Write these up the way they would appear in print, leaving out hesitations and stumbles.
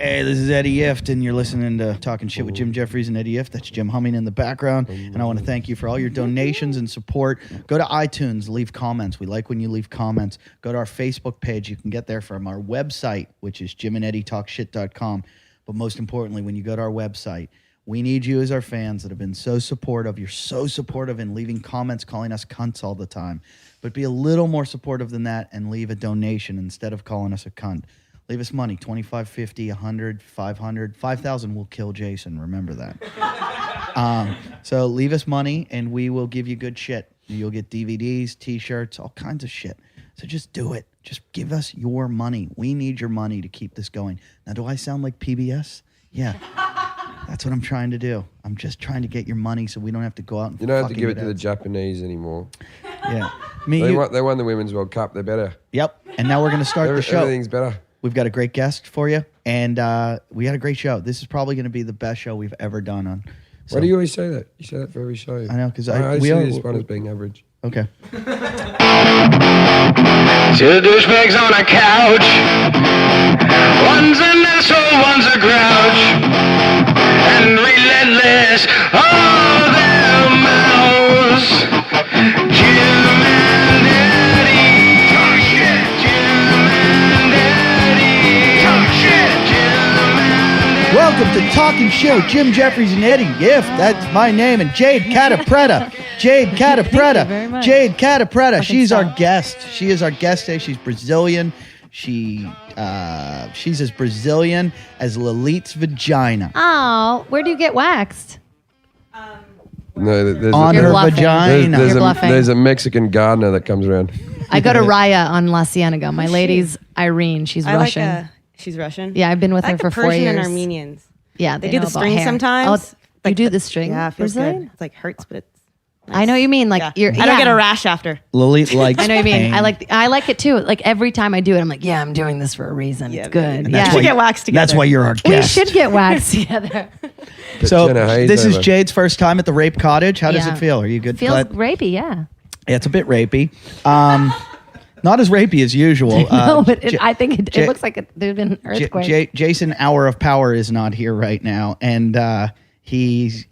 Hey, this is Eddie Ift, and you're listening to Talking Shit with Jim Jeffries and Eddie Ift. That's Jim humming in the background. And I want to thank you for all your donations and support. Go to iTunes, leave comments. We like when you leave comments. Go to our Facebook page. You can get there from our website, which is jimandeddietalkshit.com. But most importantly, when you go to our website, we need you as our fans that have been so supportive. You're so supportive in leaving comments, calling us cunts all the time. But be a little more supportive than that and leave a donation instead of calling us a cunt. Leave us money, $25, $50, $100, $500, $5,000 will kill Jason. Remember that. So leave us money, and we will give you good shit. You'll get DVDs, T-shirts, all kinds of shit. So just do it. Just give us your money. We need your money to keep this going. Now, do I sound like PBS? Yeah. That's what I'm trying to do. I'm just trying to get your money so we don't have to go out and You don't have to give it to the Japanese anymore. Yeah. They won the Women's World Cup. They're better. Yep. And now we're going to start the show. Everything's better. We've got a great guest for you, and we had a great show. This is probably going to be the best show we've ever done on. So, why do you always say that? You say that for every show. I know, because I see this one as being average. Okay. Two douchebags on a couch. One's an asshole, one's a grouch. And relentless, all their mouths. Jim and Eddie talk shit. Jim and Eddie talk shit. Jim and Eddie. Welcome to Talking Shit with Jim Jeffries and Eddie Ift. That's my name. And Jade, Catta, Preta. Jade, Catta, Preta. Jade, Catta, Preta. She's our guest. She is our guest today. She's Brazilian. She's as Brazilian as Lilith's vagina. Oh, where do you get waxed? No, there's On her vagina. There's a Mexican gardener that comes around. I go to Raya on La Cienega. My lady's Irene. She's Russian. She's Russian? Yeah, I've been with her for 4 years. Persian and Armenians. Yeah, they do the string sometimes. Oh, you do the string? Yeah, it feels Brazilian? good. It's like hurts, but it's nice. I know what you mean. Like I you're. don't get a rash after. Lilith likes I know what you mean. pain. I like it too. Like every time I do it, I'm like, yeah, I'm doing this for a reason. Yeah, it's good. we Yeah. should get waxed together. That's why you're our We guest. should get waxed together. So Jenna Hayes this is over. Jade's first time at the Rape Cottage. How does Yeah. it feel? Are you good? Feels Glad- rapey, yeah. Yeah, it's a bit rapey. Not as rapey as usual. No, but I think it J- looks like there's been an earthquake. Jason, Hour of Power, is not here right now, and he's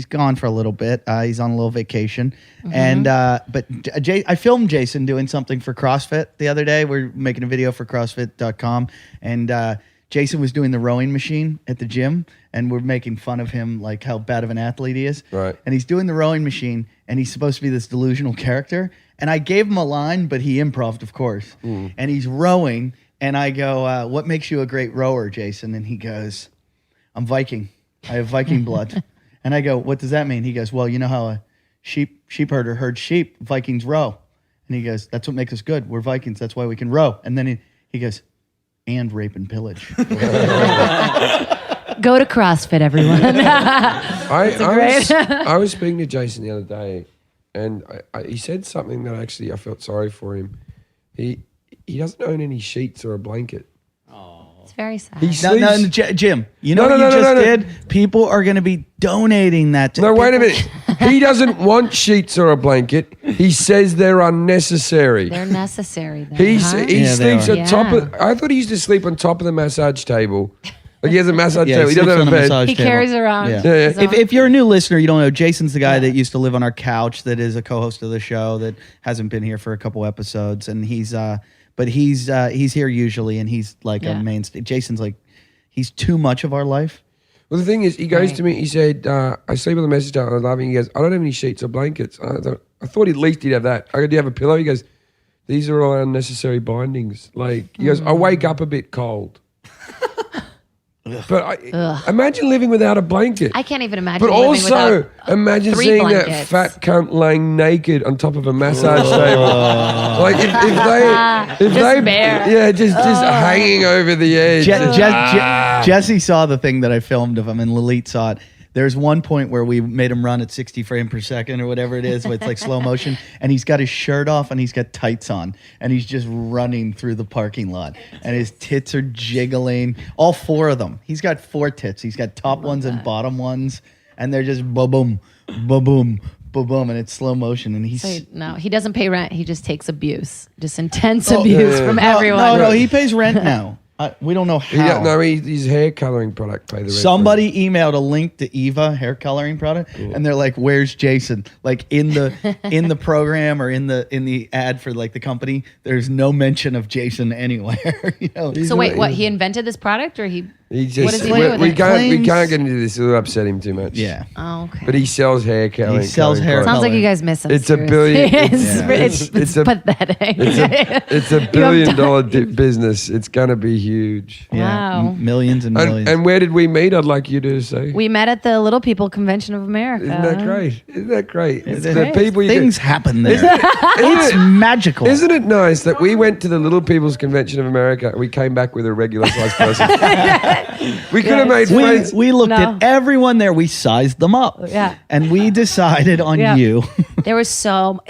gone for a little bit. He's on a little vacation, and but I filmed Jason doing something for CrossFit the other day. We're making a video for CrossFit.com, and Jason was doing the rowing machine at the gym, and we're making fun of him, like how bad of an athlete he is. Right. And he's doing the rowing machine, and he's supposed to be this delusional character. And I gave him a line, but he improv'd, of course. And he's rowing, and I go, what makes you a great rower, Jason? And he goes, I'm Viking. I have Viking blood. And I go, what does that mean? He goes, well, you know how a sheep herder herds sheep, Vikings row. And he goes, that's what makes us good. We're Vikings. That's why we can row. And then he goes, and rape and pillage. Go to CrossFit, everyone. I was speaking to Jason the other day, and he said something that actually I felt sorry for him. He doesn't own any sheets or a blanket. It's very sad. He sleeps. Jim, you know what you just did? People are going to be donating that to No, wait a minute. He doesn't want sheets or a blanket. He says they're unnecessary. They're necessary. Then, He Yeah, sleeps they on top Yeah. of. I thought he used to sleep on top of the massage table. Like he has a massage Yeah, table. He sleeps doesn't on have a a bed. massage He table. carries around. Yeah. his own- If you're a new listener, you don't know, Jason's the guy that used to live on our couch, that is a co-host of the show, that hasn't been here for a couple episodes, and he's here usually, and he's like a Yeah. mainstay. Jason's like, he's too much of our life. Well, the thing is, he goes to me. He said, "I sleep on the message table." I was laughing. He goes, "I don't have any sheets or blankets." I thought at least he'd have that. I go, "Do you have a pillow?" He goes, "These are all unnecessary bindings." Like he goes, "I wake up a bit cold." But imagine living without a blanket. I can't even imagine. But living also, without imagine 3 seeing that blankets. fat cunt laying naked on top of a massage table. Like if they, bare. yeah, just hanging over the edge. Jesse saw the thing that I filmed of him, and Lilith saw it. There's one point where we made him run at 60 frames per second or whatever it is, but it's like slow motion, and he's got his shirt off and he's got tights on, and he's just running through the parking lot, and his tits are jiggling. All 4 of them. He's got 4 tits. He's got top ones and bottom ones, and they're just ba-boom, ba-boom, ba-boom, and it's slow motion. And he's No, he doesn't pay rent. He just takes abuse, just intense abuse from everyone. No, he pays rent now. We don't know how. His hair coloring product paid the rent. Somebody emailed a link to Eva hair coloring product, and they're like, "Where's Jason?" Like in the program or in the ad for like the company, there's no mention of Jason anywhere. So wait, what? He invented this product, or he? He just, what does he do with we it? can't get into this. It'll upset him too much. Yeah. Oh, okay. But he sells hair coloring. He sells hair Sounds like coloring. you guys miss him. It's a billion. It's pathetic. It's a $1 billion business. It's gonna be huge. Wow. Millions and millions. And where did we meet? I'd like you to say. We met at the Little People Convention of America. Isn't that great? Isn't that great? It's the great. people you Things happen there. It's magical. Isn't it nice that we went to the Little People's Convention of America and we came back with a regular sized person? We could have made friends. We looked No. at everyone there. We sized them up. Yeah. And we decided on Yeah. you. There was all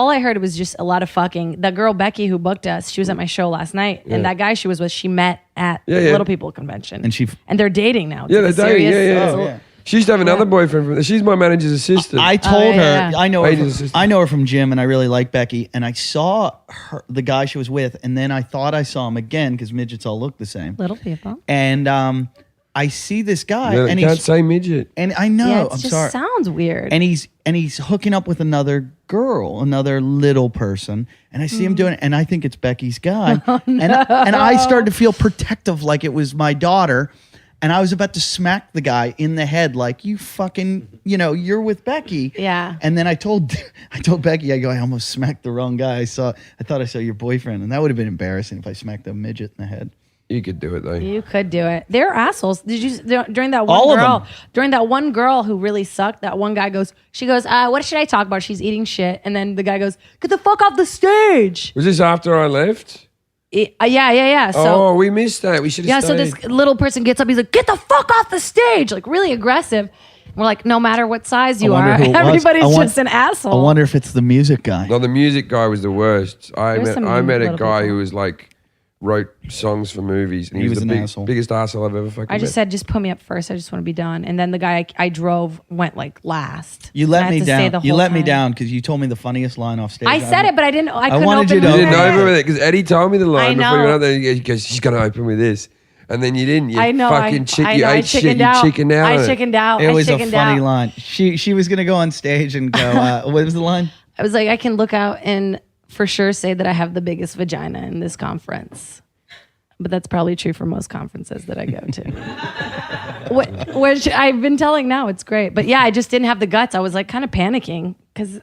I heard was just a lot of fucking. The girl Becky who booked us, she was at my show last night, and that guy she was with, she met at the Little People Convention, And they're dating now. It's Yeah, like they're a dating. serious- Yeah. it's a- She used to have another boyfriend. She's my manager's assistant. I told her, yeah. I know her Agent from, assistant. I know her from Jim, and I really like Becky. And I saw the guy she was with, and then I thought I saw him again because midgets all look the same. Little People. And I see this guy, You and can't he's say midget. and I know Yeah, it I'm just sorry, sounds weird. and he's hooking up with another girl, another little person, and I see him doing it, and I think it's Becky's guy, and I started to feel protective, like it was my daughter. And I was about to smack the guy in the head, like, you fucking, you're with Becky. Yeah. And then I told Becky, I almost smacked the wrong guy. I thought I saw your boyfriend, and that would have been embarrassing if I smacked a midget in the head. You could do it though. You could do it. They're assholes. Did you during that one All of girl? them. During that one girl who really sucked. That one guy goes. She goes. What should I talk about? She's eating shit, and then the guy goes, "Get the fuck off the stage." Was this after I left? Yeah. So We missed that. We should have so this little person gets up. He's like, "Get the fuck off the stage!" Like really aggressive. We're like, no matter what size you wonder are, who it was. everybody's just an asshole. I wonder if it's the music guy. No, the music guy was the worst. I There's some met a little guy people. who was like wrote songs for movies, and he was an the asshole. biggest asshole I've ever fucking I just met. said, just put me up first. I just want to be done. And then the guy I drove went like last. You I let had me to say down. the You whole let me time. down because you told me the funniest line off stage. I said it, but I didn't. I couldn't wanted open you to- my You didn't mouth. open with it because Eddie told me the line I before you know. went out there. He goes, "She's gonna open with this," and then you didn't. You I know. fucking I know. I ate shit. You chickened out. chickened out. I on it. chickened out. It I was a chickened funny out. line. She was gonna go on stage and go. What was the line? I was like, I can look out and for sure say that I have the biggest vagina in this conference. But that's probably true for most conferences that I go to. Which I've been telling now, it's great. But yeah, I just didn't have the guts. I was like kind of panicking because,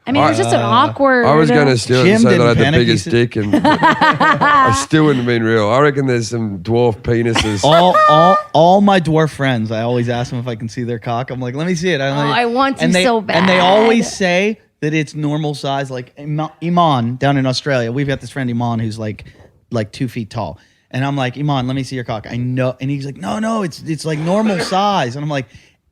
it was just an awkward. I was going to steal it Jim and say that I had didn't the panic, he biggest said- dick, and I still wouldn't have been real. I reckon there's some dwarf penises. all my dwarf friends, I always ask them if I can see their cock. I'm like, let me see it. I want to and they, so And they bad. always say that it's normal size. Like Iman down in Australia, we've got this friend Iman who's like 2 feet tall. And I'm like, Iman, let me see your cock. I know. And he's like, no, it's like normal size. And I'm like,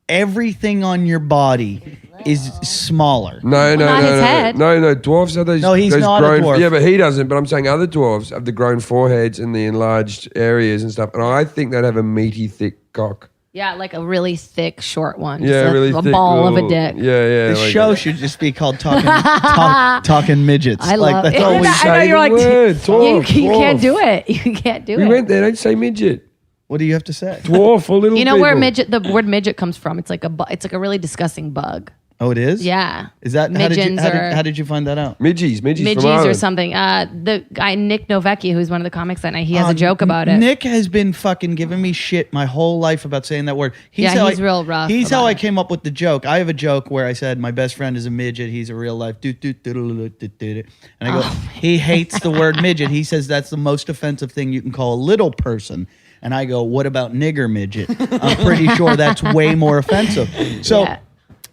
everything on your body is smaller. No. Not his head. No. Dwarfs are those. No, he's those not a grown, dwarf. Yeah, but he doesn't. But I'm saying other dwarfs have the grown foreheads and the enlarged areas and stuff. And I think they'd have a meaty, thick cock. Yeah, like a really thick, short one. Yeah, Just really a thick. ball of a little- dick. Yeah. This like show that. should just be called Talking Midgets. I love that's it. all we I know say you're the like, word, you dwarf, can't dwarf. do it. You can't do We it. went there. Don't say midget. What do you have to say? Dwarf or little. You know where people. the word midget comes from? It's like it's like a really disgusting bug. Oh, it is? Yeah. Is that Midgens how did you find that out? Midgies from midgies Ireland. or something? The guy Nick Novecki, who's one of the comics that night, he has a joke about it. Nick has been fucking giving me shit my whole life about saying that word. Yeah, how he's real rough He's about how I it. came up with the joke. I have a joke where I said my best friend is a midget. He's a real life and I go, he hates the word midget. He says that's the most offensive thing you can call a little person. And I go, what about nigger midget? I'm pretty sure that's way more offensive. So. Yeah.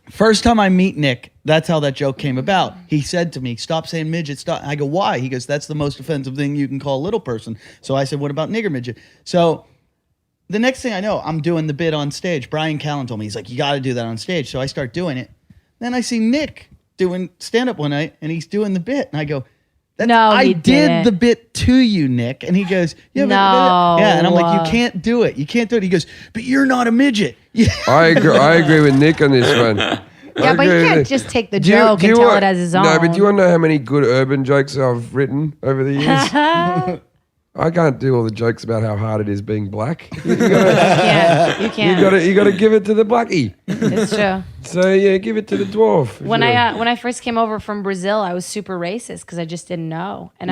First time I meet Nick, that's how that joke came about. He said to me, stop saying midget, stop. I go, why? He goes, that's the most offensive thing you can call a little person. So I said, what about nigger midget? So the next thing I know, I'm doing the bit on stage. Brian Callen told me, he's like, you got to do that on stage. So I start doing it. Then I see Nick doing stand-up one night, and he's doing the bit. And I go, I he did didn't. the bit to you, Nick. And he goes, yeah, No. yeah. And I'm like, you can't do it. You can't do it. He goes, but you're not a midget. I agree with Nick on this one. Yeah, but you can't just take the joke and tell it as his own. No, but do you want to know how many good urban jokes I've written over the years? I can't do all the jokes about how hard it is being black. You can't. got to give it to the blackie. It's true. So yeah, give it to the dwarf. When I first came over from Brazil, I was super racist because I just didn't know. And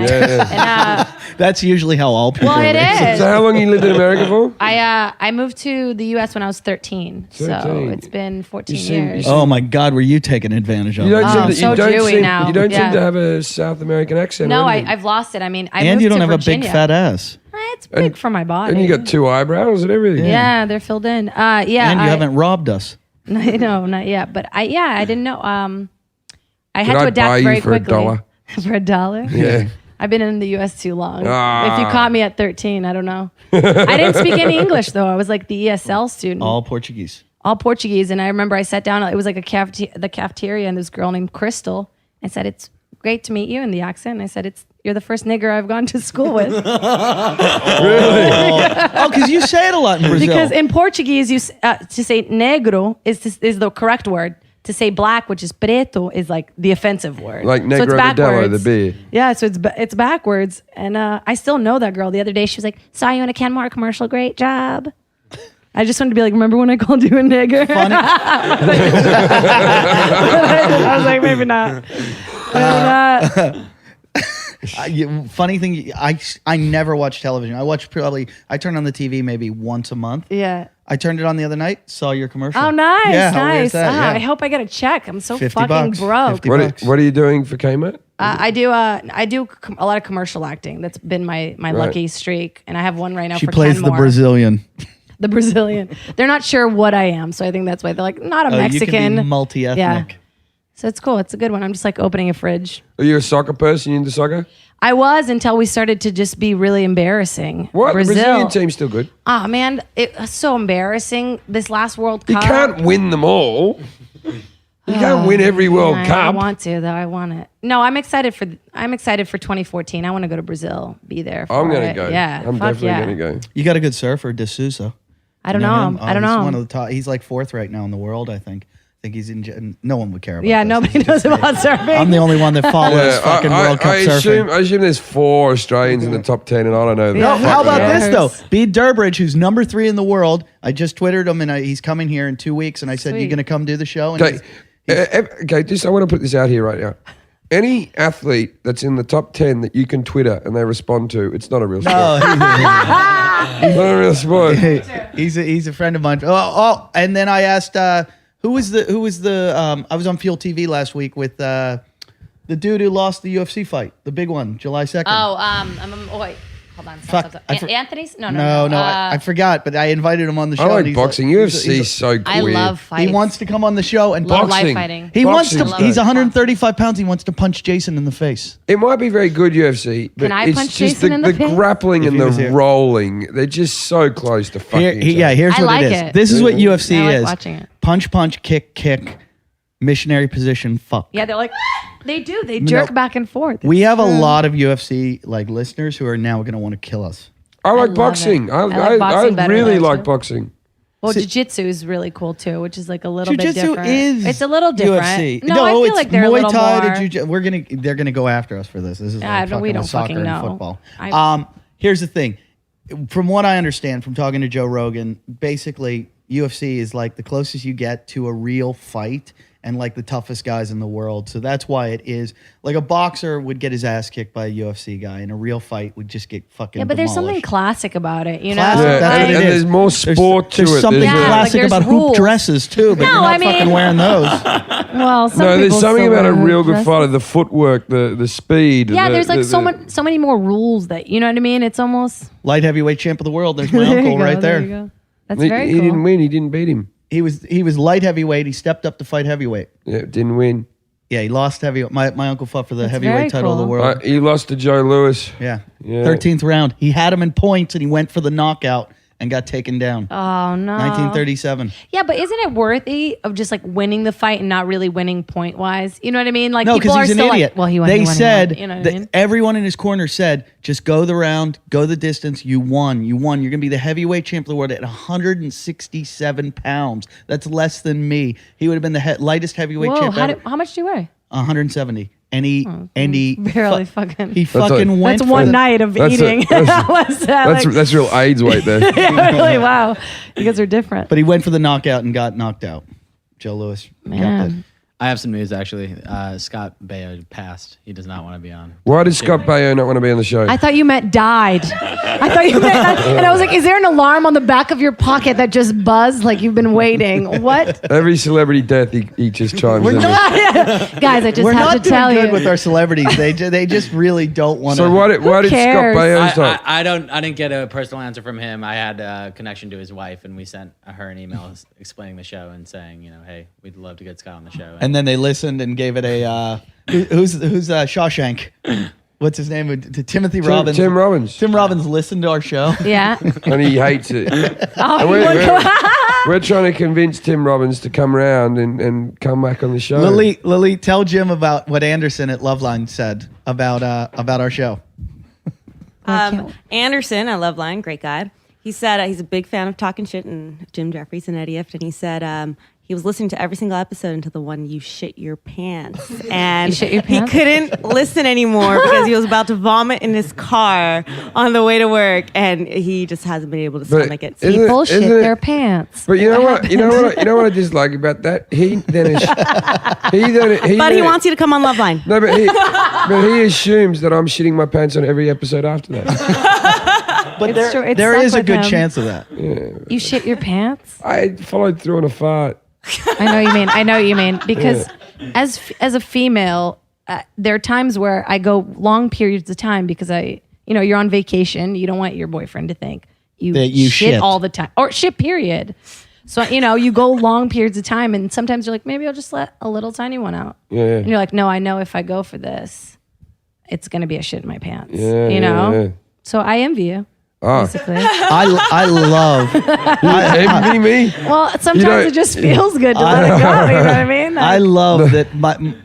That's usually how all people. well, are it raised. is. So how long you lived in America for? I moved to the U.S. when I was 13, so 13. it's been 14 You seem- years. Oh my God, were you taking advantage of? You don't it? seem Oh, to, so you don't Jewy seem, now. You don't seem Yeah. to have a South American accent. No, or anything. I've lost it. I mean, I And moved you don't to have Virginia. a big fat ass. It's big for my body. And you got 2 eyebrows and everything. Yeah, they're filled in. Yeah, And you haven't robbed us. No, not yet. But I didn't know. I had Could to I adapt buy you very for quickly. $1? For $1? Yeah. I've been in the U.S. too long. Ah. If you caught me at 13, I don't know. I didn't speak any English though. I was like the ESL student, All Portuguese. all Portuguese. And I remember I sat down. It was like the cafeteria, and this girl named Crystal. I said, "It's great to meet you," in the accent. And I said, "You're the first nigger I've gone to school with." Oh, because you say it a lot in Brazil. Because in Portuguese, to say negro is the correct word. To say black, which is preto, is like the offensive word. Like So it's Negro Modelo, backwards. the beer. Yeah, so it's backwards. And I still know that girl. The other day, she was like, "Saw you in a Kenmore commercial. Great job." I just wanted to be like, "Remember when I called you a nigger?" I was like, maybe not. Funny thing, I never watch television. I turn on the TV maybe once a month. Yeah. I turned it on the other night, saw your commercial. Oh, nice, Yeah, how weird nice. is that? Ah, Yeah. I hope I get a check. I'm so 50 fucking bucks. broke. 50 What bucks. are you doing for Kmart? I do a lot of commercial acting. That's been my lucky streak, and I have one right now She for plays the Kenmore. Brazilian. The Brazilian. They're not sure what I am, so I think that's why they're like, not a Oh, Mexican. you can be multi-ethnic. Yeah. So it's cool. It's a good one. I'm just like opening a fridge. Are you a soccer person? You into soccer? I was until we started to just be really embarrassing. What? Brazil. The Brazilian team's still good. Oh man, it was so embarrassing. This last World You Cup. can't win them all. You can't win every World I Cup. want to though. I want it. No, I'm excited for 2014. I want to go to Brazil. Be there. I'm going gonna go. Yeah, I'm fuck definitely yeah. gonna go. You got a good surfer, D'Souza. I don't You know. him? I don't he's know. One of the top. He's like 4th right now in the world, I think. I think he's in. No one would care about. Yeah, this. nobody knows about surfing. I'm the only one that follows fucking World Cup surfing. I assume there's 4 Australians in the top 10, and I don't know. No, Yeah. how about Yeah. this though? Bede Durbridge, who's number 3 in the world. I just twittered him, and he's coming here in 2 weeks. And I said, "You Sweet. going to come do the show?" And Okay, okay. Just I want to put this out here right now. Any athlete that's in the top 10 that you can Twitter and they respond to, it's not a real sport. It's not a real sport. he's a friend of mine. Oh, and then I asked who was the I was on Fuel TV last week with the dude who lost the UFC fight, the big one, July 2nd. Oh, wait. Hold on. Fuck, I for- Anthony's? No. I forgot, but I invited him on the show. I and like he's boxing. he's UFC's so I weird. love fights. He wants to come on the show and Love Boxing. live fighting. He wants to. Boxing's He's good. 135 pounds. He wants to punch Jason in the face. It might be very good UFC, but Can I it's punch just Jason in the face? grappling If and he the was here. rolling. They're just so close to fucking each other. Here's I what like it is. it. This is what UFC I like is. watching it. Punch, punch, kick, kick, missionary position, fuck. Yeah, they're like, they do. They jerk back and forth. We have a lot of UFC like listeners who are now going to want to kill us. I like love boxing. it. I like boxing better really though, like too. boxing. Well, See- jiu-jitsu is really cool too, which is like a little bit Jiu-jitsu different. is It's a little different. UFC. No, I feel it's like they're a Muay little Thai more. to jiu-jitsu. They're gonna go after us for this. This is Yeah, like but we fucking don't soccer fucking and know. football. Here's the thing. From what I understand from talking to Joe Rogan, basically UFC is like the closest you get to a real fight and like the toughest guys in the world. So that's why it is like a boxer would get his ass kicked by a UFC guy, and a real fight would just get fucking. Yeah, but there's something demolished. classic about it, you know? Classic, Yeah, that's and, what it and is. there's more sport There's to it. something There's Yeah, a- like classic there's about rules. hoop dresses too, but No, you're not I mean- fucking wearing those. Well, some no, there's people something still about a wear real good dresses. fighter, the footwork, the speed. Yeah, the- there's like the- so many more rules that, you know what I mean? It's almost. Light heavyweight champ of the world. There's my There you uncle go, right there. you go. That's He, very he cool. didn't win. He didn't beat him. He was light heavyweight. He stepped up to fight heavyweight. Yeah, didn't win. Yeah, he lost heavyweight. My uncle fought for the That's heavyweight very title of the cool. world. He lost to Joe Lewis. Yeah. Yeah. 13th round. He had him in points and he went for the knockout and got taken down. Oh, no. 1937. Yeah, but isn't it worthy of just like winning the fight and not really winning point wise? You know what I mean? Like No, people because are he's an still idiot. like, well, he won. They he won, said he won. You know what that I mean? everyone in his corner said, just go the round, go the distance. You won. You won. You're going to be the heavyweight champ of the world at 167 pounds. That's less than me. He would have been the lightest heavyweight Whoa, champ ever. how much do you weigh? 170. and he barely fucking. he fucking went. That's for one the- night of eating. That's real AIDS weight there. Really, wow. You guys are different. But he went for the knockout and got knocked out. Joe Louis. got Man. I have some news actually. Scott Baio passed. He does not want to be on. Why does Scott Baio not want to be on the show? I thought you meant died. I thought you meant that. And I was like, is there an alarm on the back of your pocket that just buzzed like you've been waiting? What? Every celebrity death, he just chimes in. Guys, I just We're have not to tell doing good you. with our celebrities. They just really don't want to. So why did Scott cares? Baio stop? I didn't get a personal answer from him. I had a connection to his wife, and we sent her an email explaining the show and saying, hey, we'd love to get Scott on the show. And then they listened and gave it a who's Shawshank? What's his name? Timothy Robbins. Tim Robbins. Tim Robbins listened to our show. Yeah. And he hates it. Oh, And you want we're trying to convince Tim Robbins to come around and come back on the show. Lily, tell Jim about what Anderson at Loveline said about our show. Anderson at Loveline, great guy. He said he's a big fan of Talking Shit and Jim Jeffries and Eddie F. And he said he was listening to every single episode until the one you shit your pants. And You shit your pants? he couldn't listen anymore because he was about to vomit in his car on the way to work. And he just hasn't been able to stomach it. So People shit isn't it- their pants. But you know what? You know what I dislike about that? He wants you to come on Loveline. No, but he assumes that I'm shitting my pants on every episode after that. But It's true. It's there stuck is a with good him. chance of that. You shit your pants? I followed through on a fart. I know what you mean. Because as a female, there are times where I go long periods of time because you're on vacation. You don't want your boyfriend to think That you shit. all the time or shit, period. So, you go long periods of time and sometimes you're like, maybe I'll just let a little tiny one out. Yeah. And you're like, no, I know if I go for this, it's going to be a shit in my pants. Yeah, Yeah. So I envy you. Basically. I love. Envy me? Well, sometimes it just feels good to let it go. You know what I mean? I love that.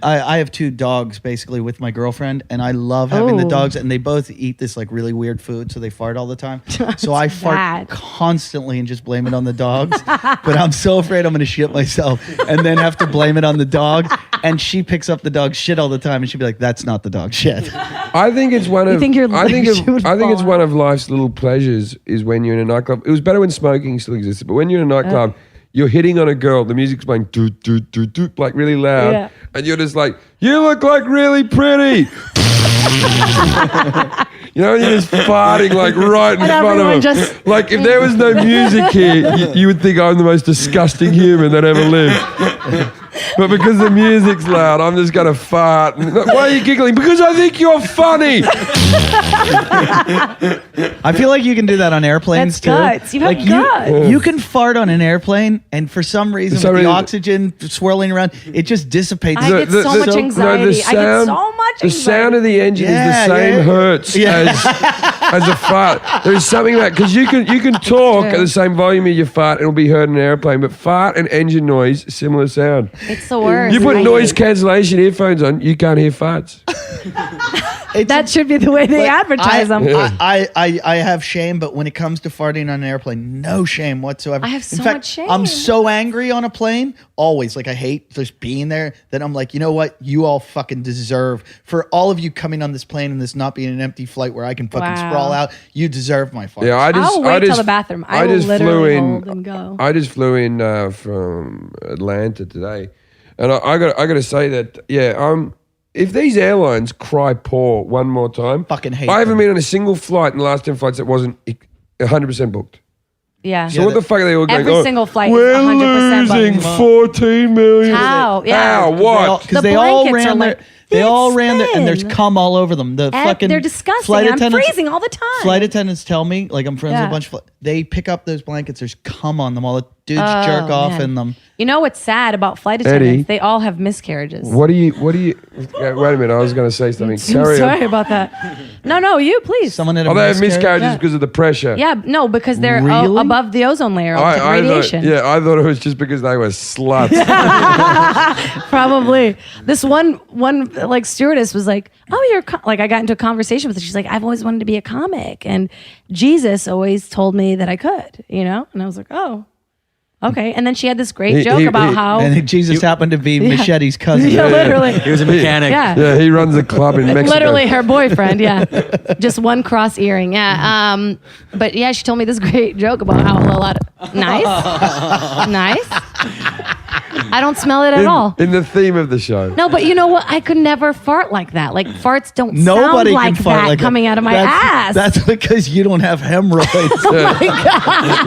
I have two dogs basically with my girlfriend, and I love having the Ooh. dogs. And they both eat this like really weird food, so they fart all the time. So I fart bad. constantly and just blame it on the dogs. But I'm so afraid I'm going to shit myself and then have to blame it on the dog. And she picks up the dog shit all the time, and she'd be like, "That's not the dog shit." I think it's one of. think your I think shoe would it's fall one of life's little pleasures is when you're in a nightclub. It was better when smoking still existed, but when you're in a nightclub, you're hitting on a girl. The music's playing do do do do like really loud, Yeah. and you're just like, "You look like really pretty." You're just farting like right in And front of everyone him. just- Like if there was no music here, you would think I'm the most disgusting human that ever lived. But because the music's loud, I'm just gonna fart. Why are you giggling? Because I think you're funny. I feel like you can do that on airplanes That's too. guts. You have like guts. You can fart on an airplane, and for some reason, For some with the reason- oxygen swirling around, it just dissipates. I get so much anxiety. I get so much The sound anxiety. of the engine is Yeah, the same yeah. hertz as a fart. There is something about because you can talk at the same volume of your fart and it'll be heard in an airplane, but fart and engine noise similar sound. It's the worst. You put I noise hate- cancellation earphones on, you can't hear farts. That should be the way they advertise them. I have shame, but when it comes to farting on an airplane, no shame whatsoever. I have In so fact, much shame. I'm so angry on a plane, always. Like, I hate just being there, that I'm like, you know what? You all fucking deserve, for all of you coming on this plane and this not being an empty flight where I can fucking Wow. sprawl out, you deserve my farts. Yeah, I'll wait till the bathroom. I will literally hold and go. I just flew in from Atlanta today, and I got to say that if these airlines cry poor one more time, Fucking hate I haven't them. been on a single flight in the last 10 flights that wasn't 100% booked. Yeah. So what the fuck are they all going? Every single flight is We're 100% booked. losing 14 million. How? Yeah. How? What? Because The they all blankets are ran their, like they all ran there, and there's thin. cum all over them. The fucking They're disgusting. flight I'm attendants- freezing all the time. Flight attendants tell me, like, I'm friends with Yeah. a bunch of. They pick up those blankets. There's cum on them. All the dudes Oh, jerk off man. in them. You know what's sad about flight Eddie. attendants? They all have miscarriages. What do you? Yeah, wait a minute, I was going to say something. I'm Carry sorry on. about that. No, you please. Someone had a Oh, they have miscarriages Yeah. because of the pressure. Yeah, no, because they're Really? above the ozone layer, like I radiation. thought, I thought it was just because they were sluts. Probably. This one like stewardess was like, "Oh, you're like," I got into a conversation with her. She's like, "I've always wanted to be a comic, and Jesus always told me that I could," And I was like, "Oh, Okay. And then she had this great joke about how. And Jesus happened to be Machete's cousin. Yeah, literally. He was a mechanic. Yeah. Yeah, he runs a club in Mexico. Literally her boyfriend, yeah. Just one cross earring, yeah. But yeah, she told me this great joke about how a lot of nice. I don't smell it at all. In the theme of the show. No, but you know what? I could never fart like that. Like farts don't Nobody sound like can fart that like that. coming out of my ass. That's because you don't have hemorrhoids. Oh my God.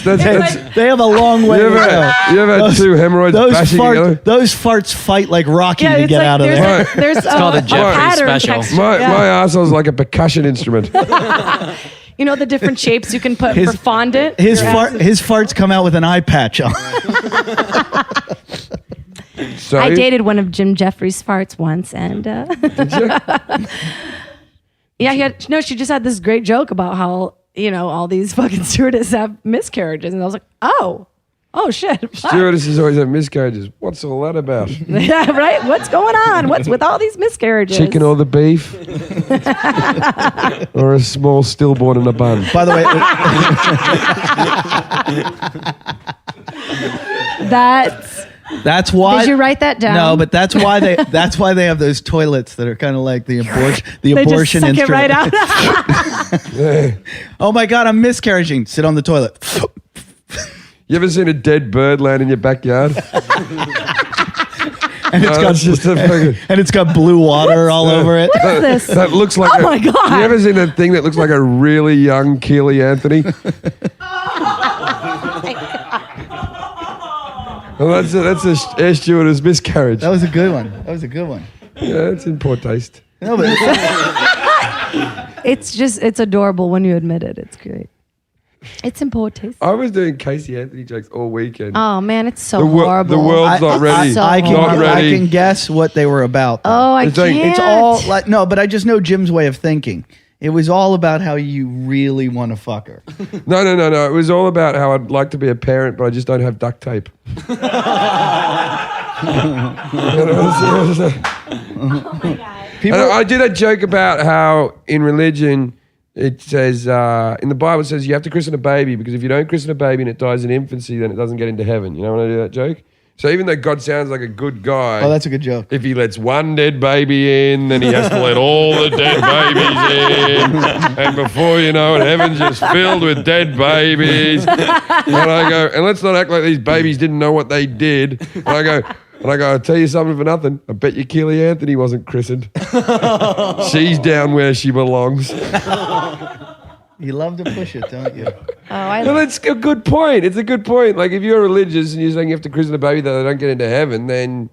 That's They have a long way you to go. ever had two hemorrhoids bashing together? Those farts fight like Rocky Yeah, to it's get like out of there's there. there's It's called a Jeffrey pattern special. texture. My Yeah. asshole is like a percussion instrument. You know the different shapes you can put for fondant? His farts come out with an eye patch on. So, I dated one of Jim Jeffries' farts once, and Did you? yeah, she just had this great joke about how all these fucking stewardesses have miscarriages, and I was like, oh shit, what? Stewardesses always have miscarriages. What's all that about? Yeah, right. What's going on? What's with all these miscarriages? Chicken or the beef? Or a small stillborn in a bun? By the way, that's why. Did you write that down? No, but that's why they have those toilets that are kind of like the abortion they abortion just suck instrument. it right out. Yeah. Oh my God, I'm miscarriaging. Sit on the toilet. You ever seen a dead bird land in your backyard? And it's It's just a fucking, and it's got blue water all over it. What is this? that looks like. Oh my God. You ever seen that thing that looks like a really young Keely Anthony? Well, that's a air stewardess miscarriage. That was a good one. Yeah, it's in poor taste. No, but It's adorable when you admit it. It's great. It's important. I was doing Casey Anthony jokes all weekend. Oh man, it's so The horrible. the world's not ready. so I can Not horrible. ready. I can guess what they were about. though. Oh, I It's like- can't. It's all like no, but I just know Jim's way of thinking. It was all about how you really want to fuck her. No. It was all about how I'd like to be a parent, but I just don't have duct tape. Oh my god. People, And I did a joke about how in religion it says in the Bible it says you have to christen a baby because if you don't christen a baby and it dies in infancy, then it doesn't get into heaven. You know when I do that joke? So even though God sounds like a good guy, oh, that's a good joke. if he lets one dead baby in, then he has to let all the dead babies in. And before you know it, heaven's just filled with dead babies. And I go, and let's not act like these babies didn't know what they did. And I go, I'll tell you something for nothing. I bet you Keely Anthony wasn't christened. She's down where she belongs. You love to push it, don't you? Well, it's a good point. It's a good point. Like, if you're religious and you're saying you have to christen a baby that they don't get into heaven, then,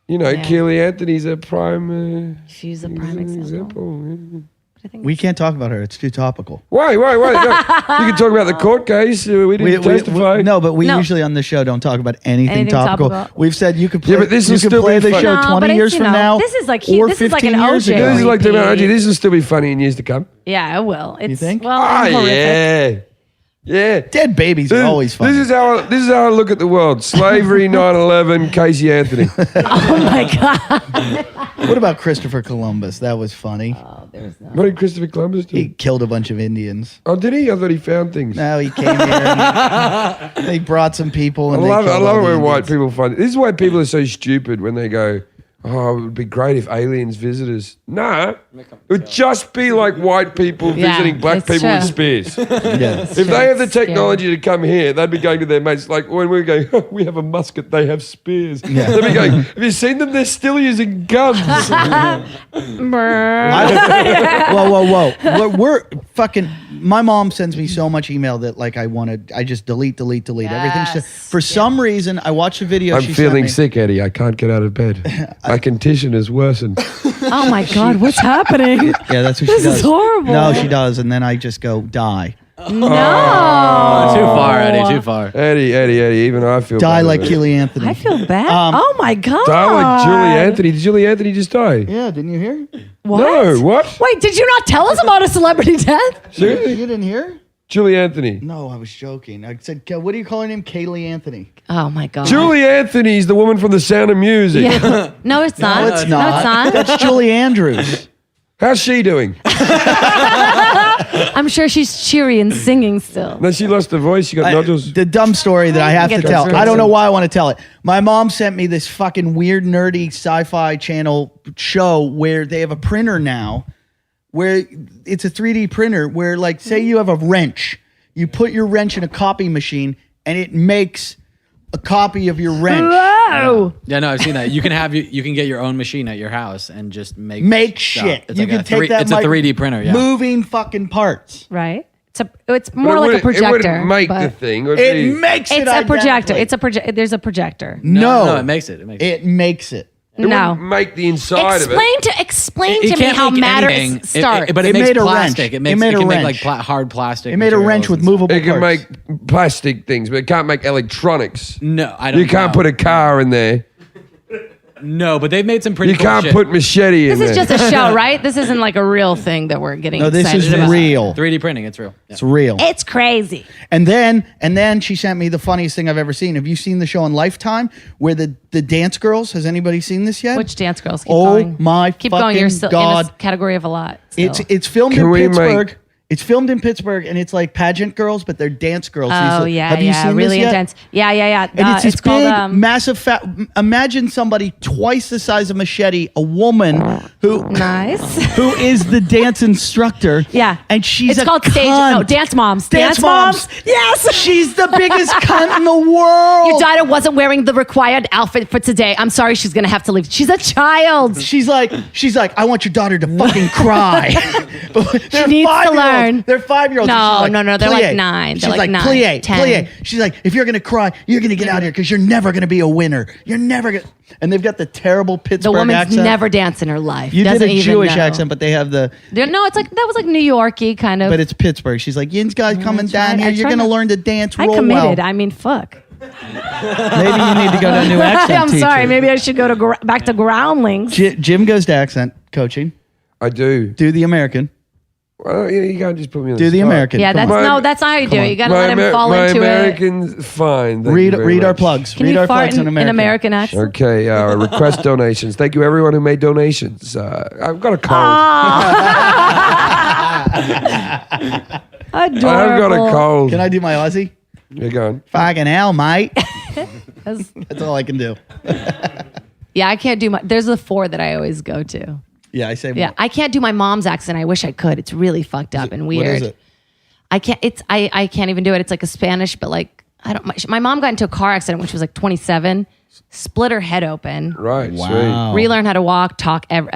Yeah. Keely Anthony's a prime She's a prime example. yeah. I think We can't talk about her. It's too topical. Why? No, you can talk about the court case. We didn't testify. No, but we No. usually on the show don't talk about anything, Anything topical. topical. We've said you could play, Yeah, but this you will could still play be the fun. show No, 20 but it's, years from now. this is like or this is like 15 an years OJ. ago. This is like repeat. about OG. This will still be funny in years to come. Yeah, it will. It's, think? Well, and horrific. Yeah. Dead babies are always fun. This is how I look at the world. Slavery, 9/11, Casey Anthony. Oh my god. What about Christopher Columbus? That was funny. Oh, there's no. What did Christopher Columbus do? He killed a bunch of Indians. Oh, did he? I thought he found things. No, he came here. And they brought some people. I And love they it killed all the when white Indians. people find it. This is why people are so stupid when they go, oh, it would be great if aliens visited us. Nah, it would just be like white people Yeah, visiting black it's people with true. spears. Yeah. If they have the Scary. technology to come here, they'd be going to their mates. Like when we go, oh, we have a musket, they have spears. Yeah. They'd be going, have you seen them? They're still using guns. Whoa. We're fucking. My mom sends me so much email that like I just delete everything. Yes. For some reason, I watched a video. I'm she feeling sent sick, Eddie. I can't get out of bed. My condition has worsened. Oh my god, what's happening? me. Yeah, that's what This she does. is horrible. No, she does, and then I just go die. No. Too far, Eddie. Too far. Eddie, even I feel Die bad like about it. Keely Anthony. I feel bad. Oh my god. Die like Julie Anthony. Did Julie Anthony just die? Yeah, didn't you hear? What? No, what? Wait, did you not tell us about a celebrity death? Seriously? You didn't hear? Julie Anthony. No, I was joking. I said, what do you call her name? Kaylee Anthony. Oh my god. Julie Anthony's the woman from The Sound of Music. Yeah. No, it's not. No, it's not. No, it's not. That's Julie Andrews. How's she doing? I'm sure she's cheery and singing still. No, she lost her voice. She got nodules. The dumb story that I have to Get tell. this I don't know right. why I want to tell it. My mom sent me this fucking weird, nerdy sci-fi channel show where they have a printer now, where it's a 3D printer where, like, say you have a wrench, you put your wrench in a copy machine and it makes a copy of your wrench. Whoa! Yeah, no, I've seen that. You can get your own machine at your house and just make Shit. It's You like can a take that. It's a 3D printer. Yeah. Moving fucking parts. Right? It's more But like a It projector. wouldn't make but the thing. It would It be- makes it. It's a projector. identically. There's a projector. No, it makes it. It makes it. It makes it. It No. wouldn't make the inside of it. Explain It to me can't how make matter anything. starts. But It it makes made a plastic. wrench. It makes It made a can make wrench. like hard plastic. It made a materials wrench with and stuff. movable It can parts. make plastic things, but it can't make electronics. No, I don't. You can't know. put a car in there. No, but they've made some pretty. You cool can't shit. put machete in This is there. just a show, right? This isn't like a real thing that we're getting No, this excited is about. real. 3D printing. It's real. Yeah. It's real. It's crazy. And then she sent me the funniest thing I've ever seen. Have you seen the show on Lifetime where the dance girls? Has anybody seen this yet? Which dance girls? Keep Oh going. my Keep going. You're fucking still God. in a category of a lot. still. It's filmed Can in we Pittsburgh. It's filmed in Pittsburgh, and it's like pageant girls, but they're dance girls. Oh These- yeah, have you yeah, seen really this yet? intense. Yeah. And it's this called big, massive, fat. Imagine somebody twice the size of Machete, a woman who nice. who is the dance instructor. Yeah, and she's it's a called stage. cunt. No, dance moms. Dance moms. Yes. She's the biggest cunt in the world. Your daughter wasn't wearing the required outfit for today. I'm sorry, she's gonna have to leave. She's a child. She's like, I want your daughter to fucking cry. They're needs to 5-year-olds. learn. They're 5-years-olds. No, And she's no, they're like "Plie." 9. She's They're like 9, plie, 10. plie. She's like, if you're gonna cry, you're gonna get out here because you're never gonna be a winner. You're never gonna. And they've got the terrible Pittsburgh The woman's accent. never danced in her life. You did Doesn't a even Jewish know. accent, but they have the. No, it's like that was like New Yorky kind of. But it's Pittsburgh. She's like, you guys coming that's down right. here. I You're try gonna not- learn to dance I real committed. well. I mean, fuck. Maybe you need to go to a new accent I'm teacher. sorry. Maybe I should go to back to groundlings. Jim goes to accent coaching. I do. Do the American. Well, you can't just put me on Do the spot. American. Yeah, Come that's on. that's not how you do Come it. You on. got to let him fall my into it. American's fine. Thank Read you very our much. plugs. Can Read you our fart plugs in American. American accent? Okay, request donations. Thank you, everyone who made donations. I've got a cold. Adorable. I've got a cold. Can I do my Aussie? You're going. Fucking hell, mate. That's- That's all I can do. Yeah, I can't do my. There's the 4 that I always go to. Yeah, I say. Yeah, I can't do my mom's accent. I wish I could. It's really fucked up and weird. What is it? I can't. I can't even do it. It's like a Spanish, but like I don't. My mom got into a car accident when she was like 27, split her head open. Right, Wow. Relearn how to walk, talk. Wow.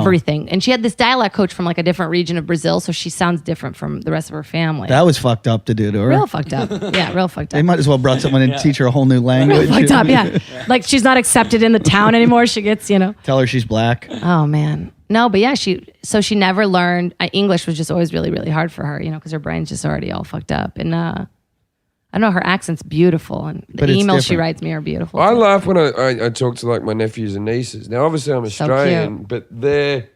Everything. And she had this dialect coach from like a different region of Brazil, so she sounds different from the rest of her family. That was fucked up to do to her. real fucked up. Yeah, real fucked They up. might as well brought someone and teach her a whole new language. Fucked up. Yeah, like she's not accepted in the town anymore. She gets, Tell her she's black. Oh man, no, but yeah, she never learned English. Was just always really, really hard for her, because her brain's just already all fucked up. And I don't know, her accent's beautiful, and the But it's emails she different. writes me are beautiful. I too. laugh when I talk to like my nephews and nieces. Now, obviously, I'm So Australian, cute. but they're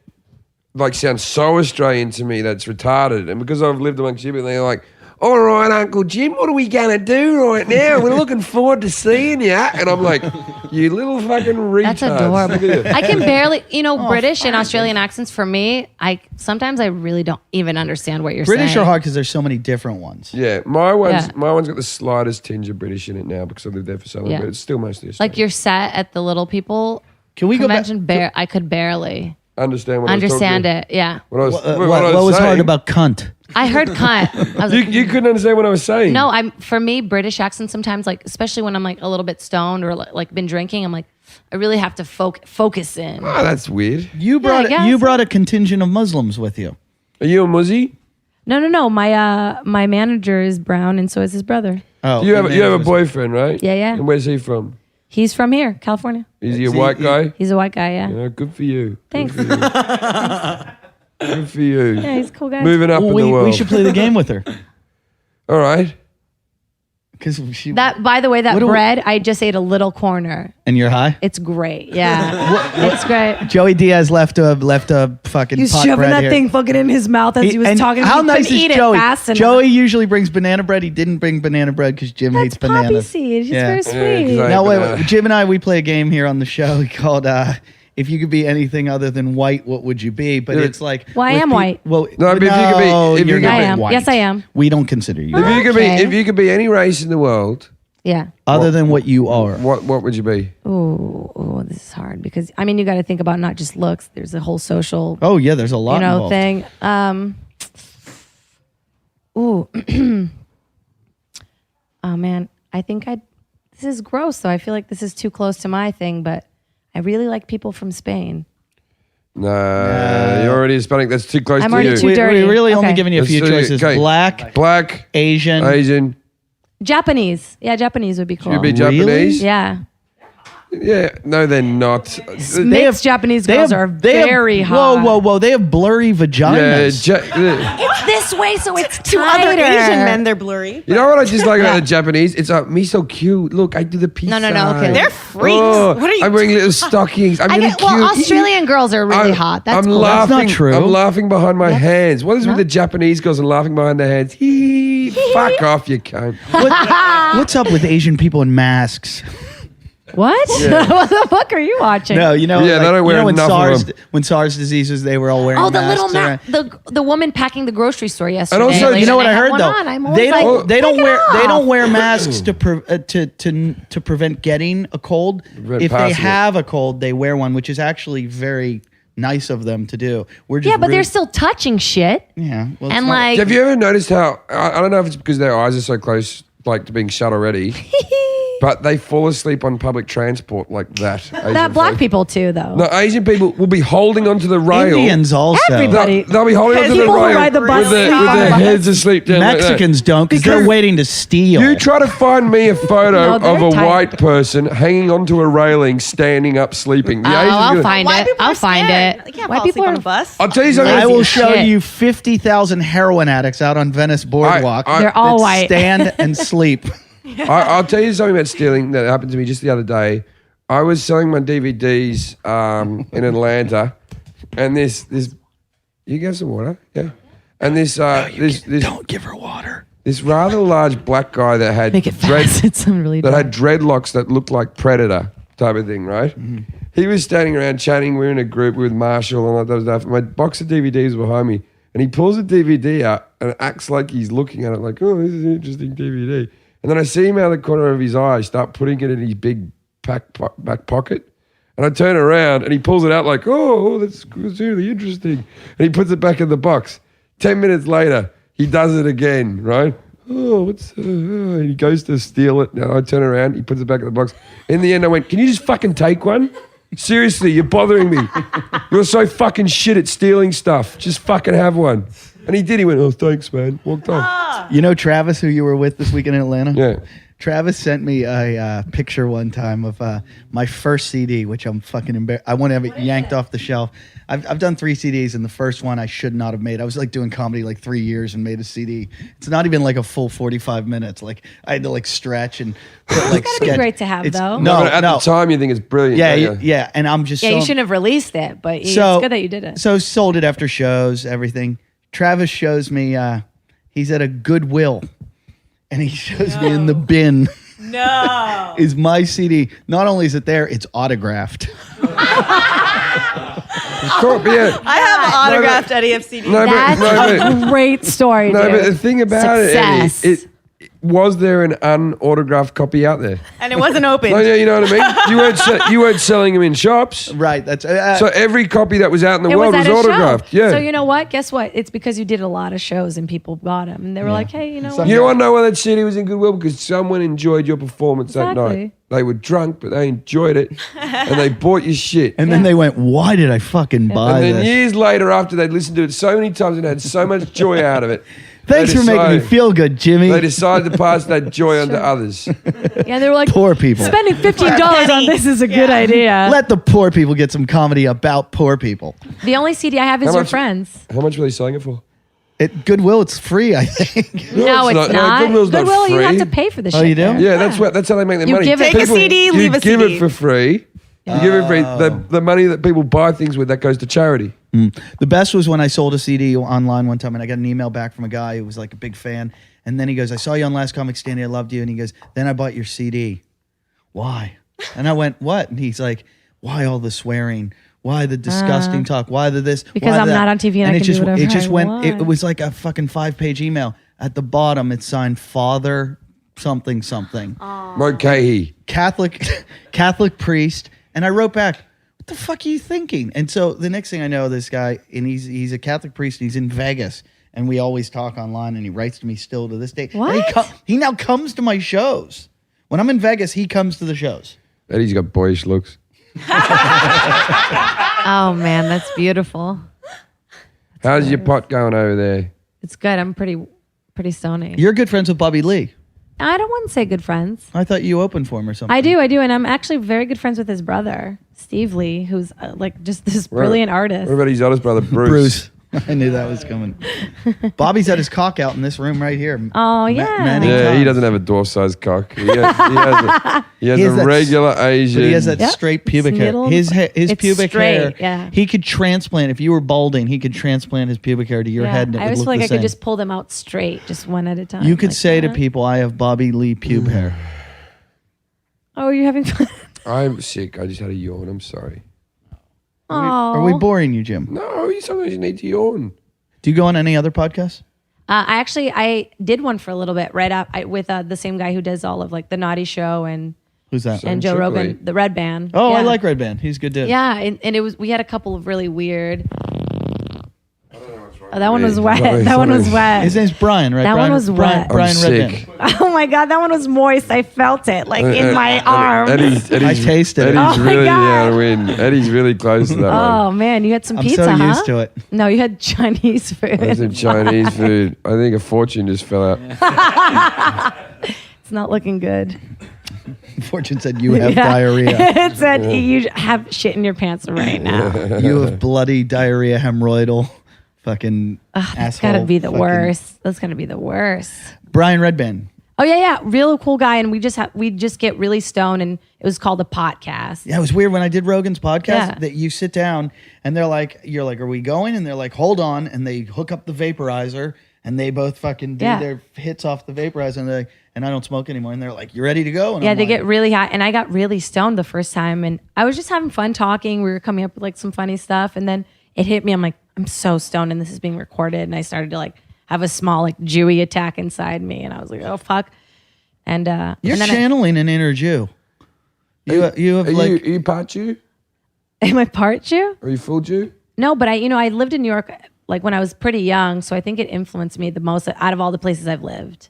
like sound so Australian to me that's retarded. And because I've lived amongst you, they're like, "All right, Uncle Jim, what are we gonna do right now? We're looking forward to seeing you." And I'm like, "You little fucking retards." That's adorable. Look at you. I can barely, British and Australian accents for me. Sometimes I really don't even understand what you're British saying. are hard because there's so many different ones. Yeah, my one's Yeah. got the slightest tinge of British in it now because I lived there for so long, Yeah. but it's still mostly Australian. Like you're set at the little people Can we go back? convention. I could barely understand what understand I was talking it. Yeah, What I was, What, what I what was hard saying. about cunt? I heard cunt. I was like, You couldn't understand what I was saying. no, for me British accent sometimes, like especially when I'm like a little bit stoned or like been drinking, I'm like I really have to focus in. Oh, that's weird. You brought I guess. you brought a contingent of Muslims with you. Are you a Muzzy? No. My manager is brown, and so is his brother. Oh, You have a boyfriend, right? Yeah. And where's he from? He's from here, California. Is he a white guy? He's a white guy. Yeah. Yeah, good for you. Thanks. Good for you. Good for you. Yeah, he's a cool guy. Moving up in the world. We should play the game with her All right. because she. That, by the way, that What do we- bread, I just ate a little corner. and you're high. It's great. Yeah, it's great. Joey Diaz left a fucking. He's pot shoving bread that here. thing fucking in his mouth as he was and talking. How he nice couldn't is eat Joey? it fast enough. Joey usually brings banana bread. He didn't bring banana bread because Jim That's hates poppy bananas. seed. It's Yeah. very Yeah, 'cause sweet. I- Now banana. wait, Jim and I we play a game here on the show called if you could be anything other than white, what would you be? But it's like, Well, I with am white. Well, No, but if you could be- if you you're could not I am. white. Yes, I am. We don't consider you. Okay. If you could be any race in the world, Yeah. other than what you are. what would you be? Ooh, this is hard because I mean you got to think about not just looks. There's a whole social, Oh yeah, there's a lot involved. thing. Oh man, I think This is gross though. I feel like this is too close to my thing, but I really like people from Spain. No, you're already Hispanic. That's too close I'm to already you. too We're dirty. really only Okay. giving you a few Let's do- choices: okay. black, Asian. Japanese. Yeah, Japanese would be cool. You'd be Really? Japanese? Yeah. Yeah. No, they're not. Mixed Japanese girls are very hot. Whoa! They have blurry Yeah. vaginas. It's this way, so it's To tighter. other Asian men, they're blurry. You know what I just like about the Japanese? It's me so cute. Look, I do the peace No, okay. sign. They're freaks. Oh, What are you? I'm wearing little stockings. I'm really cute. Well, Australian girls are really hot. That's I'm cool. laughing. That's not true. I'm laughing behind my That's- hands. What is with No. the Japanese girls and laughing behind their hands? Fuck off, you cunt. What's up with Asian people in masks? What? what the fuck are you watching? No, you know, Yeah, they don't wear when enough of them. when SARS diseases, they were all wearing Oh, the masks. little around. the woman packing the grocery store yesterday. also, Like, You know what and I heard have though? one on. I'm They always don't. like, They don't take it wear. They off. don't wear masks to prevent getting a cold. Prevent If they passing it. have a cold, they wear one, which is actually very nice of them to do. We're just Yeah, but they're rude- still touching shit. yeah. Well, it's And not- like, Have you ever noticed how I don't know if it's because their eyes are so close, like to being shut already, but they fall asleep on public transport like that. Asian that black folk. people too, though. No, Asian people will be holding onto the rail. Indians also. Everybody. They'll be holding onto the People who rail ride the bus with their, sleep with on their the bus. heads asleep down like that. Mexicans don't because they're Because waiting to steal. You try to find me a photo No, they're of a tight. white person hanging onto a railing, standing up, sleeping. The Asians I'll gonna- find White it. people I'll are find scared. it. They can't White fall asleep people on are. a bus. I'll tell you something. I Lazy will as show shit. you 50,000 heroin addicts out on Venice Boardwalk. They're all that white. Stand and sleep. I'll tell you something about stealing that happened to me just the other day. I was selling my DVDs in Atlanta, and this you get some water, yeah, and this Don't give her water. this rather large black guy that had Make it fast. It's really that dry. had dreadlocks that looked like Predator type of thing, right? Mm-hmm. He was standing around chatting. We were in a group with Marshall and all that stuff. My box of DVDs was behind me, and he pulls a DVD out and acts like he's looking at it like, oh, this is an interesting DVD. And then I see him out of the corner of his eye start putting it in his big back pocket. And I turn around and he pulls it out like, oh, that's really interesting. And he puts it back in the box. 10 minutes later, he does it again, right? Oh, what's... and he goes to steal it. Now I turn around, he puts it back in the box. In the end, I went, can you just fucking take one? Seriously, you're bothering me. You're so fucking shit at stealing stuff. Just fucking have one. And he did. He went, oh, thanks, man. Walked off. You know Travis, who you were with this weekend in Atlanta? Yeah. Travis sent me a picture one time of my first CD, which I'm fucking embarrassed. I want to have it yanked off the shelf. I've done 3 CDs, and the first one I should not have made. I was like doing comedy like 3 years and made a CD. It's not even like a full 45 minutes. Like I had to like stretch and put like gotta be sketch. great to have, It's- though. No, but at no. the time, you think it's brilliant. Yeah, don't you? yeah. And I'm just Yeah, so, you shouldn't have released it, but so it's good that you did it. So sold it after shows, everything. Travis shows me he's at a Goodwill, and he shows me in the bin. No. Is my CD. Not only is it there, it's autographed. Cool, but yeah. I have autographed Eddie FCD. No, That's but, a great story, no, dude. but the thing about Success. it, Eddie, was there an unautographed copy out there? And it wasn't open. No, yeah, you know what I mean? You weren't selling them in shops. Right. That's So every copy that was out in the It world was was at a autographed. show. Yeah. So you know what? Guess what? It's because you did a lot of shows and people bought them, and they were like, "Hey, you know what?" You want to know why that CD was in Goodwill? Because someone enjoyed your performance that Exactly. night. They were drunk, but they enjoyed it, and they bought your shit. and then they went, "Why did I fucking buy And then this?" years later, after they'd listened to it so many times and had so much joy out of it, Thanks they for making me decided- feel good, Jimmy. They decided to pass that joy on to others. Yeah, they were like, Poor people. Spending $15 on this is a good idea. Let the poor people get some comedy about poor people. The only CD I have is How Your much- Friends. How much were they selling it for? At Goodwill, it's free, I think. No, it's not. Goodwill's not Goodwill, you have free. to pay for the Oh, shit. you do? there. Yeah, that's how they make their You money. give it- Take a CD, you leave a give CD. it for free. You give it free. The money that people buy things with, that goes to charity. The best was when I sold a CD online one time, and I got an email back from a guy who was like a big fan. And then he goes, "I saw you on Last Comic Standing. I loved you." And he goes, "Then I bought your CD. Why?" And I went, "What?" And he's like, "Why all the swearing? Why the disgusting talk? Why the this? Because why I'm that? not on TV and I it can just do whatever it just I went. want. It was like a fucking 5-page email. At the bottom, it's signed Father something something. Mulcahy. Catholic priest, and I wrote back, "What the fuck are you thinking?" And so the next thing I know, this guy, and he's a Catholic priest, and he's in Vegas, and we always talk online, and he writes to me still to this day. And What? he now comes to my shows. When I'm in Vegas, he comes to the shows. Eddie's got boyish looks. Oh man, that's beautiful. How's your pot going over there? It's good. I'm pretty stony. You're good friends with Bobby Lee. I don't want to say good friends. I thought you opened for him or something. I do, and I'm actually very good friends with his brother, Steve Lee, who's like just this brilliant artist. What about his oldest brother, Bruce? I knew that was coming. Bobby's had his cock out in this room right here. Oh, yeah. many Yeah, he times. doesn't have a dwarf-sized cock. He has He a has that regular But Asian. he has that Yep. straight pubic It's hair. middle- His it's pubic straight, hair. yeah. He could transplant if you were balding. He could transplant his pubic hair to your Yeah, head, and it I would always look feel like the I same. could just pull them out straight, just one at a time. You could like say to that. people, "I have Bobby Lee pube hair." "Oh, you're having fun." I'm sick. I just had a yawn. I'm sorry. Oh, Are we boring you, Jim? No, you sometimes you need to yawn. Do you go on any other podcasts? I did one for a little bit right up with the same guy who does all of like the Naughty Show and Who's that? and Joe Tripoli. Rogan, the Red Band. Oh, I Yeah. like Red Band. He's good dude. Yeah, and it was we had a couple of really weird. Oh, that one me. was wet. Sorry, That one was sorry. wet. His name's Brian, right? That Brian, one was Brian, wet. Brian I'm Red sick. Band. Oh my god, that one was moist. I felt it like in my arm. Eddie's I tasted it. Eddie's Oh my really God. win. Eddie's really close to that one. Oh man, you had some I'm pizza, so huh? used to it. No, you had Chinese food. There's some Chinese food. I think a fortune just fell out. It's not looking good. Fortune said you have Yeah. diarrhea. It said you have shit in your pants right now. You have bloody diarrhea, hemorrhoidal, fucking That's asshole. gotta be the fucking- worst. That's gonna be the worst. Brian Red Band. Oh yeah, real cool guy, and we just get really stoned, and it was called a podcast. Yeah, it was weird when I did Rogan's podcast Yeah. that you sit down and you're like, "Are we going?" And they're like, "Hold on," and they hook up the vaporizer and they both fucking do Yeah. their hits off the vaporizer, and they're like, and I don't smoke anymore, and they're like, "You ready to go?" And Yeah, I'm they like, get really high, and I got really stoned the first time, and I was just having fun talking. We were coming up with like some funny stuff, and then it hit me. I'm like, I'm so stoned, and this is being recorded, and I started to like have a small like Jewy attack inside me, and I was like, oh fuck. And You're and then channeling an inner Jew. You have Are like you part Jew? am I part Jew? Are you full Jew? No, but I lived in New York like when I was pretty young, so I think it influenced me the most out of all the places I've lived.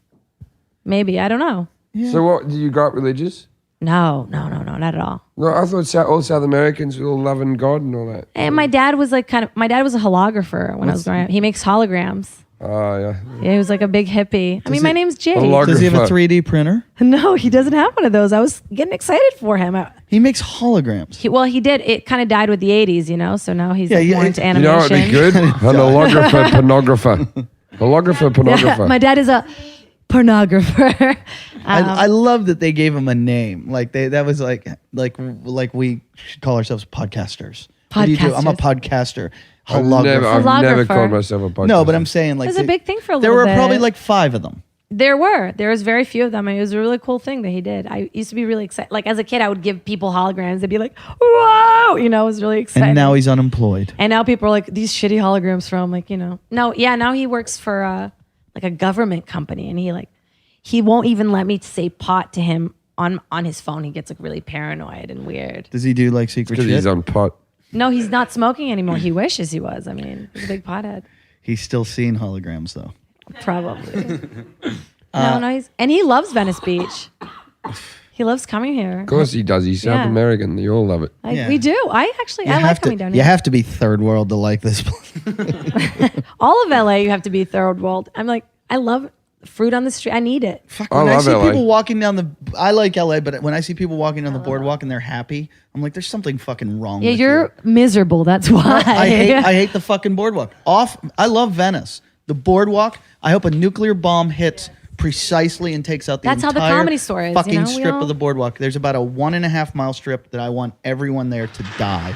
Maybe, I don't know. So what? Did you grow up religious? No, not at all. No, I thought all South Americans were all loving God and all that. And my dad was like my dad was a holographer when I was growing up. He makes holograms. Oh, yeah. Yeah, he was like a big hippie. I mean, my name's Jade. does he have a Holographer. 3D printer? No, he doesn't have one of those. I was getting excited for him. He makes holograms. He did. It kind of died with the 80s, you know? So now he's Yeah, like yeah, more into You animation. know what would be good? An holographer, pornographer. Holographer, pornographer. My dad is a pornographer. I love that they gave him a name. Like that was like we should call ourselves podcasters. What do you do? I'm a podcaster. I've Holographer. never Holographer. called myself a podcast. No, but I'm saying like It was a big thing for a there little were probably bit. like 5 of them. There was very few of them. It was a really cool thing that he did. I used to be really excited. Like as a kid, I would give people holograms. They'd be like, "Whoa!" You know, it was really exciting. And now he's unemployed. And now people are like, these shitty holograms from like, you know. No, yeah, now he works for like a government company, and he won't even let me say pot to him on his phone. He gets like really paranoid and weird. Does he do like secret because shit? he's on pot. No, he's not smoking anymore. He wishes he was. I mean, he's a big pothead. He's still seeing holograms though. Probably. No, he loves Venice Beach. He loves coming here. Of course he does. He's South Yeah. American. You all love it. Yeah. We do. I like coming down You here. have to be third world to like this place. All of LA, you have to be third world. I'm like, I love fruit on the street. I need it. Fuck, I when I love see LA. people walking down I like LA, but when I see people walking down the boardwalk and they're happy, I'm like, there's something fucking wrong Yeah, with you're miserable. That's why. I hate the fucking boardwalk. I love Venice. The boardwalk, I hope a nuclear bomb hits precisely and takes out the That's how the entire Comedy Store is, you fucking know? We strip all- of the boardwalk. There's about a 1.5 mile strip that I want everyone there to die.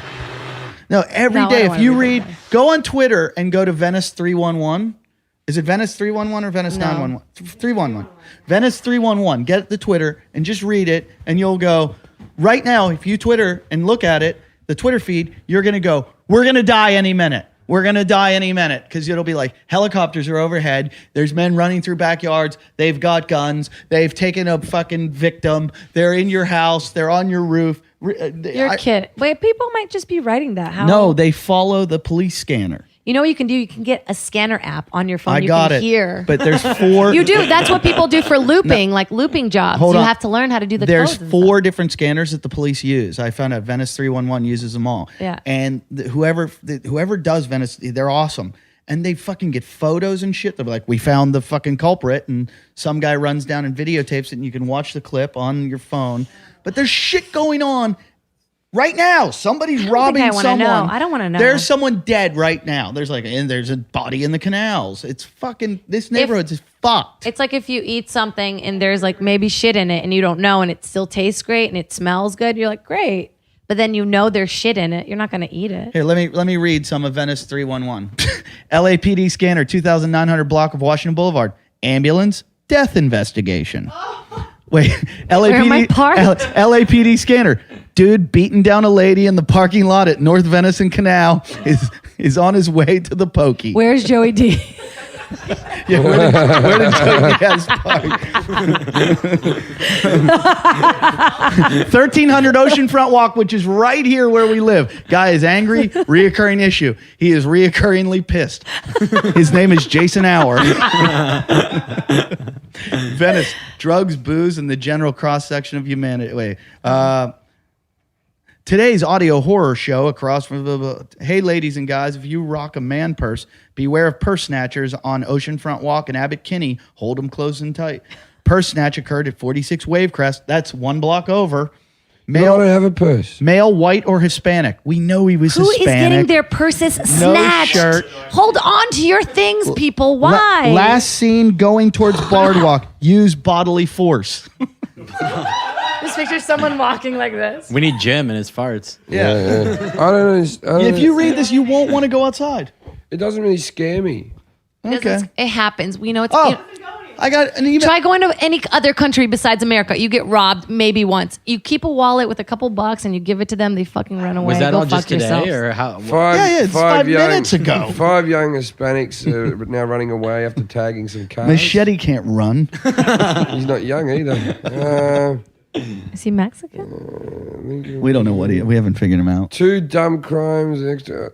No, every No, I day, don't if want you everybody read, to die. go on Twitter and go to Venice 311. Is it Venice 311 or Venice No. 911? 311. Venice 311. Get the Twitter and just read it, and you'll go, right now, if you Twitter and look at it, the Twitter feed, you're going to go, we're going to die any minute. We're going to die any minute, because it'll be like helicopters are overhead. There's men running through backyards. They've got guns. They've taken a fucking victim. They're in your house. They're on your roof. You're kidding. Wait, people might just be writing that. How? No, they follow the police scanner. You know what you can do? You can get a scanner app on your phone. I you got can it. hear. But there's 4. You do. That's what people do for looping, like looping jobs. Hold You on. have to learn how to do the There's codes and 4 different scanners that the police use. I found out Venice 311 uses them all. Yeah. And whoever does Venice, they're awesome. And they fucking get photos and shit. They're like, we found the fucking culprit, and some guy runs down and videotapes it, and you can watch the clip on your phone. But there's shit going on right now. Somebody's robbing I wanna someone. know. I don't wanna know. There's someone dead right now. There's a body in the canals. It's fucking, this neighborhood is fucked. It's like if you eat something and there's like maybe shit in it and you don't know and it still tastes great and it smells good. You're like, great. But then you know there's shit in it. You're not going to eat it. Here, let me read some of Venice 311. LAPD scanner, 2900 block of Washington Boulevard. Ambulance, death investigation. Wait, Where are my parts? LAPD scanner. Dude beating down a lady in the parking lot at North Venice and Canal is on his way to the pokey. Where's Joey D? Yeah, where did Joey Diaz park? 1300 Oceanfront Walk, which is right here where we live. Guy is angry, reoccurring issue. He is reoccurringly pissed. His name is Jason Hour. Venice, drugs, booze, and the general cross-section of humanity. Wait. Today's audio horror show across from hey, ladies and guys, if you rock a man purse, beware of purse snatchers on Oceanfront Walk in Abbott Kinney. Hold them close and tight. Purse snatch occurred at 46 Wavecrest. That's 1 block over. No, I don't have a purse. Male, white, or Hispanic. We know he was Who Hispanic. is getting their purses snatched? shirt. Hold on to your things, people. Why? Last seen going towards Boardwalk. Use bodily force. Just picture someone walking like this. We need Jim and his farts. Yeah. I don't know. If you read this, you won't want to go outside. It doesn't really scare me. Because it happens. We know it's. Oh, I got an email. Try going to any other country besides America. You get robbed maybe once. You keep a wallet with a couple bucks and you give it to them. They fucking run away. Was that Go all fuck just today, yourselves. or how? It's 5 minutes ago. 5 young Hispanics are now running away after tagging some cars. Machete can't run. He's not young either. Is he Mexican? We don't know what we haven't figured him out. 2 dumb crimes.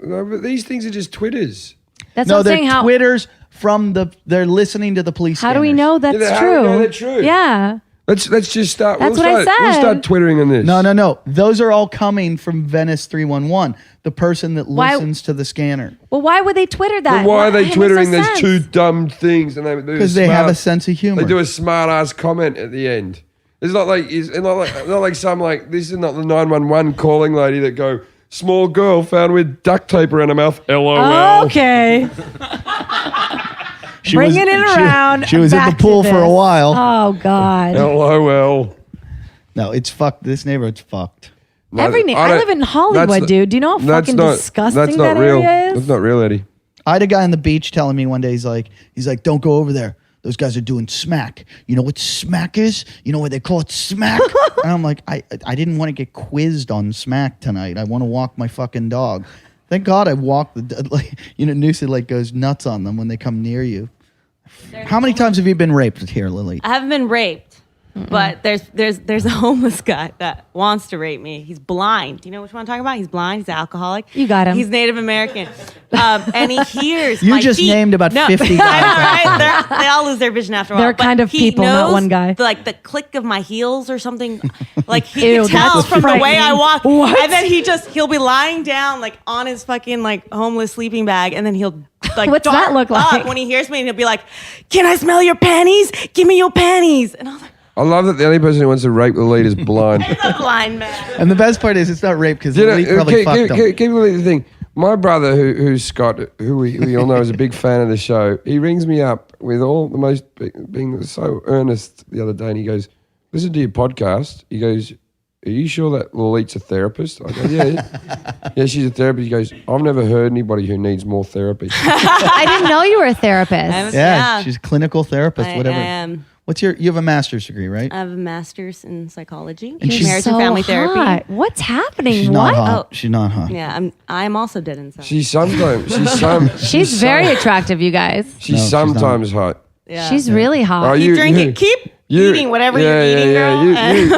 No, but these things are just Twitters. That's No, what I'm they're saying. How Twitters from they're listening to the police. how do we scanners. know that's Yeah, how do true? we know they're true? Yeah. Let's just start. That's what I We'll said. start twittering on this. No. Those are all coming from Venice 311, the person that Why- listens to the scanner. Well, why would they Twitter that? But why are they It makes no twittering those sense. 2 dumb things? And Because they have a sense of humor. They do a smart ass comment at the end. It's not like not like some like this is not the 911 calling lady that go small girl found with duct tape around her mouth. LOL. Okay. She Bringing it around. She was in back the to pool for a this. while. Oh, God. LOL. No, it's fucked. This neighborhood's fucked. No, I live in Hollywood, that's dude. Do you know how that's fucking not- disgusting that's not that real. area is? That's not real, Eddie. I had a guy on the beach telling me one day, he's like, don't go over there. Those guys are doing smack. You know what smack is? You know what they call it smack? And I'm like, I didn't want to get quizzed on smack tonight. I want to walk my fucking dog. Thank God I walked Noosa goes nuts on them when they come near you. How many times have you been raped here, Lily? I haven't been raped, but there's a homeless guy that wants to rape me. He's blind. Do you know which one I'm talking about? He's blind. He's an alcoholic. You got him. He's Native American, and he hears. You my just feet. named about 50 guys. I know, right? They all lose their vision after a while. They're but kind of he people, not knows one guy. The click of my heels or something. Like he Ew, can tell that's from the way I frightening. walk. What? And then he'll be lying down like on his fucking like homeless sleeping bag, and then he'll like What's that dart look up like? when he hears me, and he'll be like, "Can I smell your panties? Give me your panties." And I'm like, I love that the only person who wants to rape the lead is blind. "It's a blind man." And the best part is it's not rape because You know, Lily probably fucked him. keep the thing. My brother, who's Scott, who we all know is a big fan of the show, he rings me up with all the most being so earnest the other day, and he goes, "Listen to your podcast." He goes, "Are you sure that Lolit's a therapist?" I go, "Yeah, yeah, she's a therapist." He goes, "I've never heard anybody who needs more therapy." I didn't know you were a therapist. Yeah, she's a clinical therapist, I whatever. am. You have a master's degree, right? I have a master's in psychology, And she's marriage and family therapy. hot. What's happening? She's what? not hot. Oh. She's not hot. Yeah, I'm also dead inside. She's She's very attractive, you guys. She's she's not. sometimes hot. yeah. She's really hot. Oh, keep drinking, keep eating whatever you're eating, girl.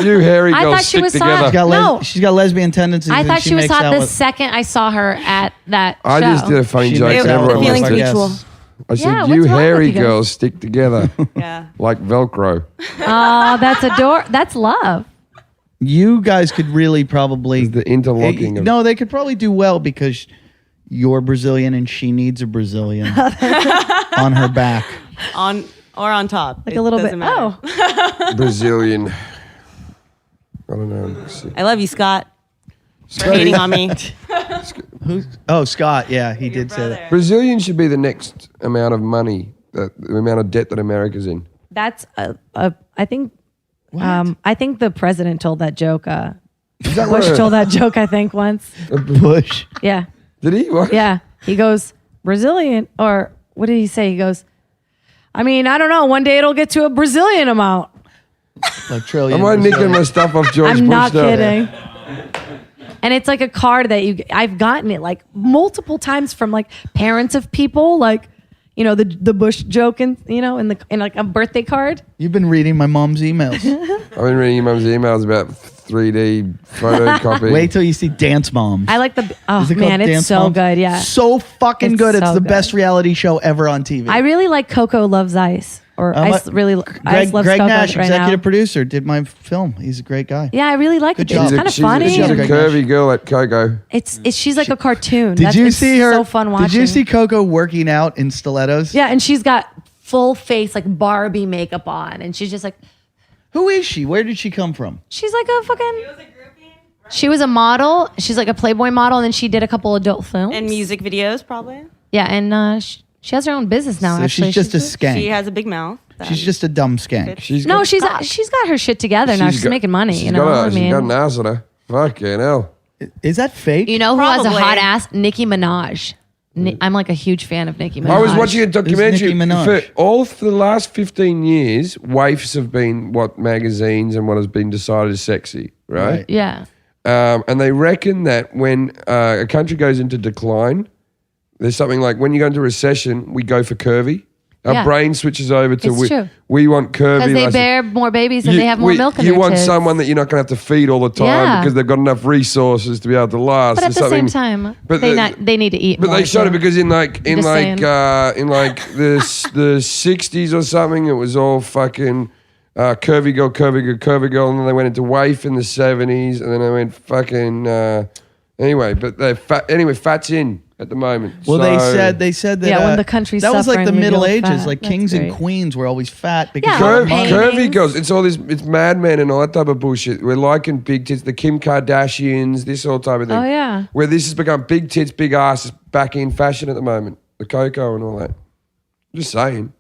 You hairy I girls thought she stick was together. hot. No. She's got lesbian tendencies. I and thought she was makes hot out the with- second I saw her at that show. I just did a funny She joke. makes and out with everyone Feelings laughed. mutual. I said, Yeah, you what's wrong with hairy you guys? girls stick together Yeah. like Velcro. Oh, that's love. You guys could really probably It's the interlocking of- No, they could probably do well because you're Brazilian and she needs a Brazilian on her back. On top. Like a little bit. Doesn't matter. Oh, Brazilian. I don't know. I love you, Scott. For hating on me. Who's? Oh, Scott. Yeah, he did say that. Brazilian should be the next amount of money, the amount of debt that America's in. that's I think. I think the president told that joke. Is that Bush right? told that joke. I think once. Bush. Yeah, Did he? What? yeah. He goes Brazilian, or what did he say? He goes, I mean, I don't know. One day it'll get to a Brazilian amount. A trillion. Am I nicking my stuff off George I'm Bush not now? kidding. And it's like a card that I've gotten it like multiple times from like parents of people, like, you know, the Bush joke and, you know, in like a birthday card. You've been reading my mom's emails. I've been reading your mum's emails about 3D photocopy. Wait till you see Dance Moms. I like oh Is it man, called it's Dance so Moms? good. Yeah. So fucking It's good. It's so the good. best reality show ever on TV. I really like Coco Loves Ice. Or Ice really, Ice Loves Greg Coco Nash, right executive now. producer, did my film. He's a great guy. Yeah, I really like Good it. job. It's kind of she's funny. She's a Greg curvy girl at Coco. It's she's like a cartoon. Did you it's see her? So fun watching. Did you see Coco working out in stilettos? Yeah, and she's got full face like Barbie makeup on, and she's just like, Who is she? Where did she come from? she's like a fucking. She was a model. She's like a Playboy model, and then she did a couple adult films And music videos, probably. Yeah, and she has her own business now. So actually, she's just a skank. She has a big mouth. She's just a dumb skank. She's no, got, she's got her shit together now. She's got- making money. She's You know, got I she's got an mean, ass on her. Fucking hell. Is that fake? you know who has a Probably. hot ass? Nicki Minaj. I'm like a huge fan of Nicki Minaj. I was watching a documentary. Nicki Minaj? For the last 15 years, waifs have been what magazines and what has been decided as sexy, right? Right. Yeah. And they reckon that when a country goes into decline, there's something like when you go into recession, we go for curvy. Our Yeah. brain switches over to It's true. we want curvy. Because they like- bear more babies and they have more milk in You their want tits. someone that you're not going to have to feed all the time Yeah. because they've got enough resources to be able to last. But at There's the same something- time, but they need to eat But more. they showed it too. because in Just saying. the 60s or something, it was all fucking curvy girl, and then they went into waif in the 70s, and then they went fucking anyway. But they fat's in at the moment. Well, So- they said that. Yeah, when the country's that was like the suffering, we Middle go Ages, fat. like That's kings and great. queens were always fat because Yeah, of all money. the curvy paintings. girls. It's all this. It's Mad Men and all that type of bullshit. We're liking big tits, the Kim Kardashians, this all type of thing. Oh, yeah. Where this has become big tits, big asses, back in fashion at the moment. The Coco and all that. Just saying.